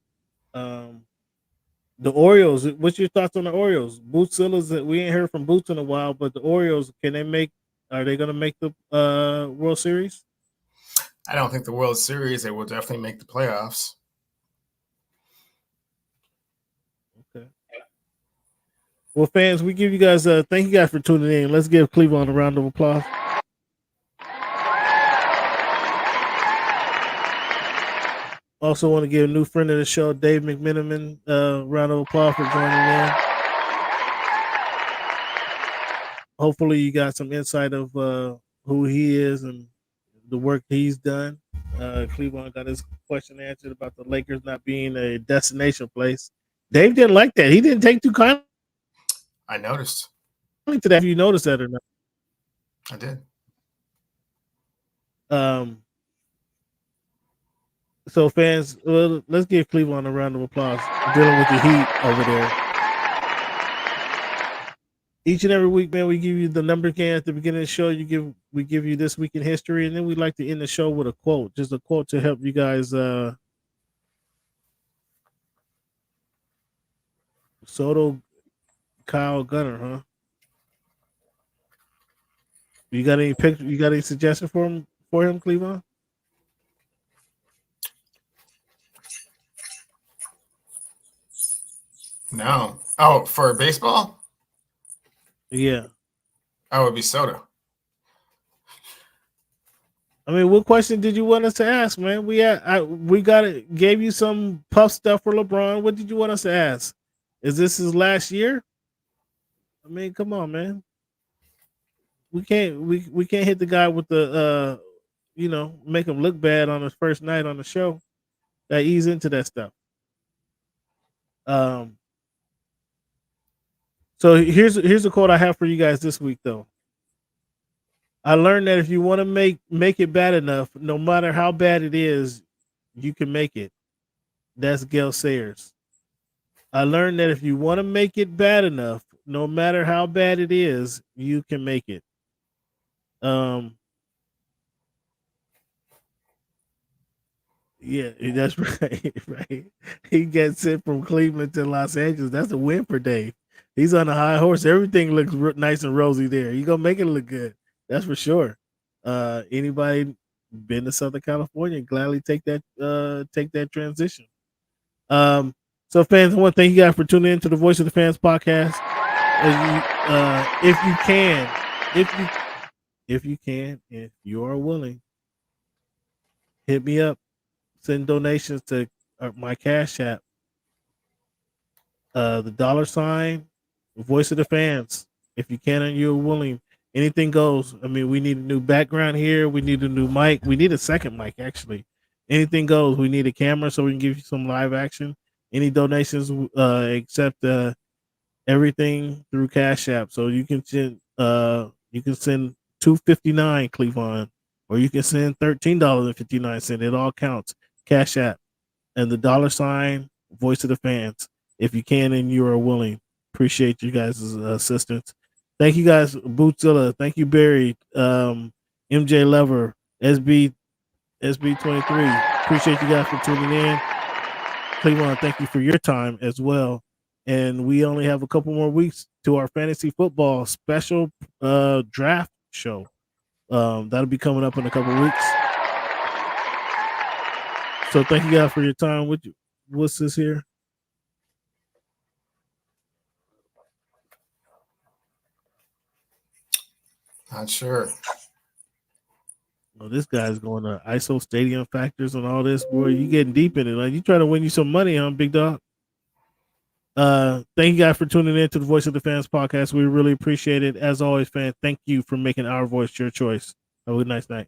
The Orioles, what's your thoughts on the Orioles? Boots Silas, we ain't heard from Boots in a while, but the Orioles, are they gonna make the World Series? I don't think the World Series. They will definitely make the playoffs. Okay. Well, fans, we give you guys thank you guys for tuning in. Let's give Cleveland a round of applause. Also want to give a new friend of the show, Dave McMenamin, round of applause for joining in. Hopefully you got some insight of who he is and the work he's done. Cleveland got his question answered about the Lakers not being a destination place. Dave didn't like that. He didn't take too kindly. I noticed. To that, if you noticed that or not. I did. So fans, let's give Cleveland a round of applause dealing with the heat over there. Each and every week, man, we give you the number can at the beginning of the show. We give you this week in history, and then we like to end the show with a quote, just a quote to help you guys. Soto, Kyle Gunner, huh? You got any picture? You got any suggestion for him, Cleveland? No. Oh, for baseball? Yeah. Oh, it would be Soto. I mean, what question did you want us to ask, man? We gave you some puff stuff for LeBron. What did you want us to ask? Is this his last year? I mean, come on, man. We can't hit the guy with the make him look bad on his first night on the show. That ease into that stuff. So here's a quote I have for you guys this week, though. I learned that if you want to make it bad enough, no matter how bad it is, you can make it. That's Gail Sayers. I learned that if you want to make it bad enough, no matter how bad it is, you can make it. Yeah, that's right. Right. He gets it from Cleveland to Los Angeles. That's a win for Dave. He's on a high horse. Everything looks nice and rosy there. He's gonna make it look good. That's for sure. Anybody been to Southern California, gladly take that transition. So fans, I want to thank you guys for tuning in to the Voice of the Fans podcast. If you are willing, hit me up. Send donations to my Cash App. The $, Voice of the Fans. If you can and you're willing, anything goes. I mean, we need a new background here. We need a new mic. We need a second mic, actually. Anything goes. We need a camera so we can give you some live action. Any donations, except everything through Cash App. So you can send $2.59, Cleavon, or you can send $13.59. It all counts. Cash App and the $, Voice of the Fans. If you can and you are willing, appreciate you guys' assistance. Thank you guys, Bootzilla. Thank you, Barry, MJ Lever, SB23. Appreciate you guys for tuning in. Cleveland, thank you for your time as well. And we only have a couple more weeks to our fantasy football special draft show. That'll be coming up in a couple weeks. So thank you guys for your time. What's this here? Not sure. Well, this guy's going to ISO stadium factors and all this. Boy, you getting deep in it. Like, you trying to win you some money, huh, big dog? Thank you guys for tuning in to the Voice of the Fans podcast. We really appreciate it. As always, fans, thank you for making our voice your choice. Have a nice night.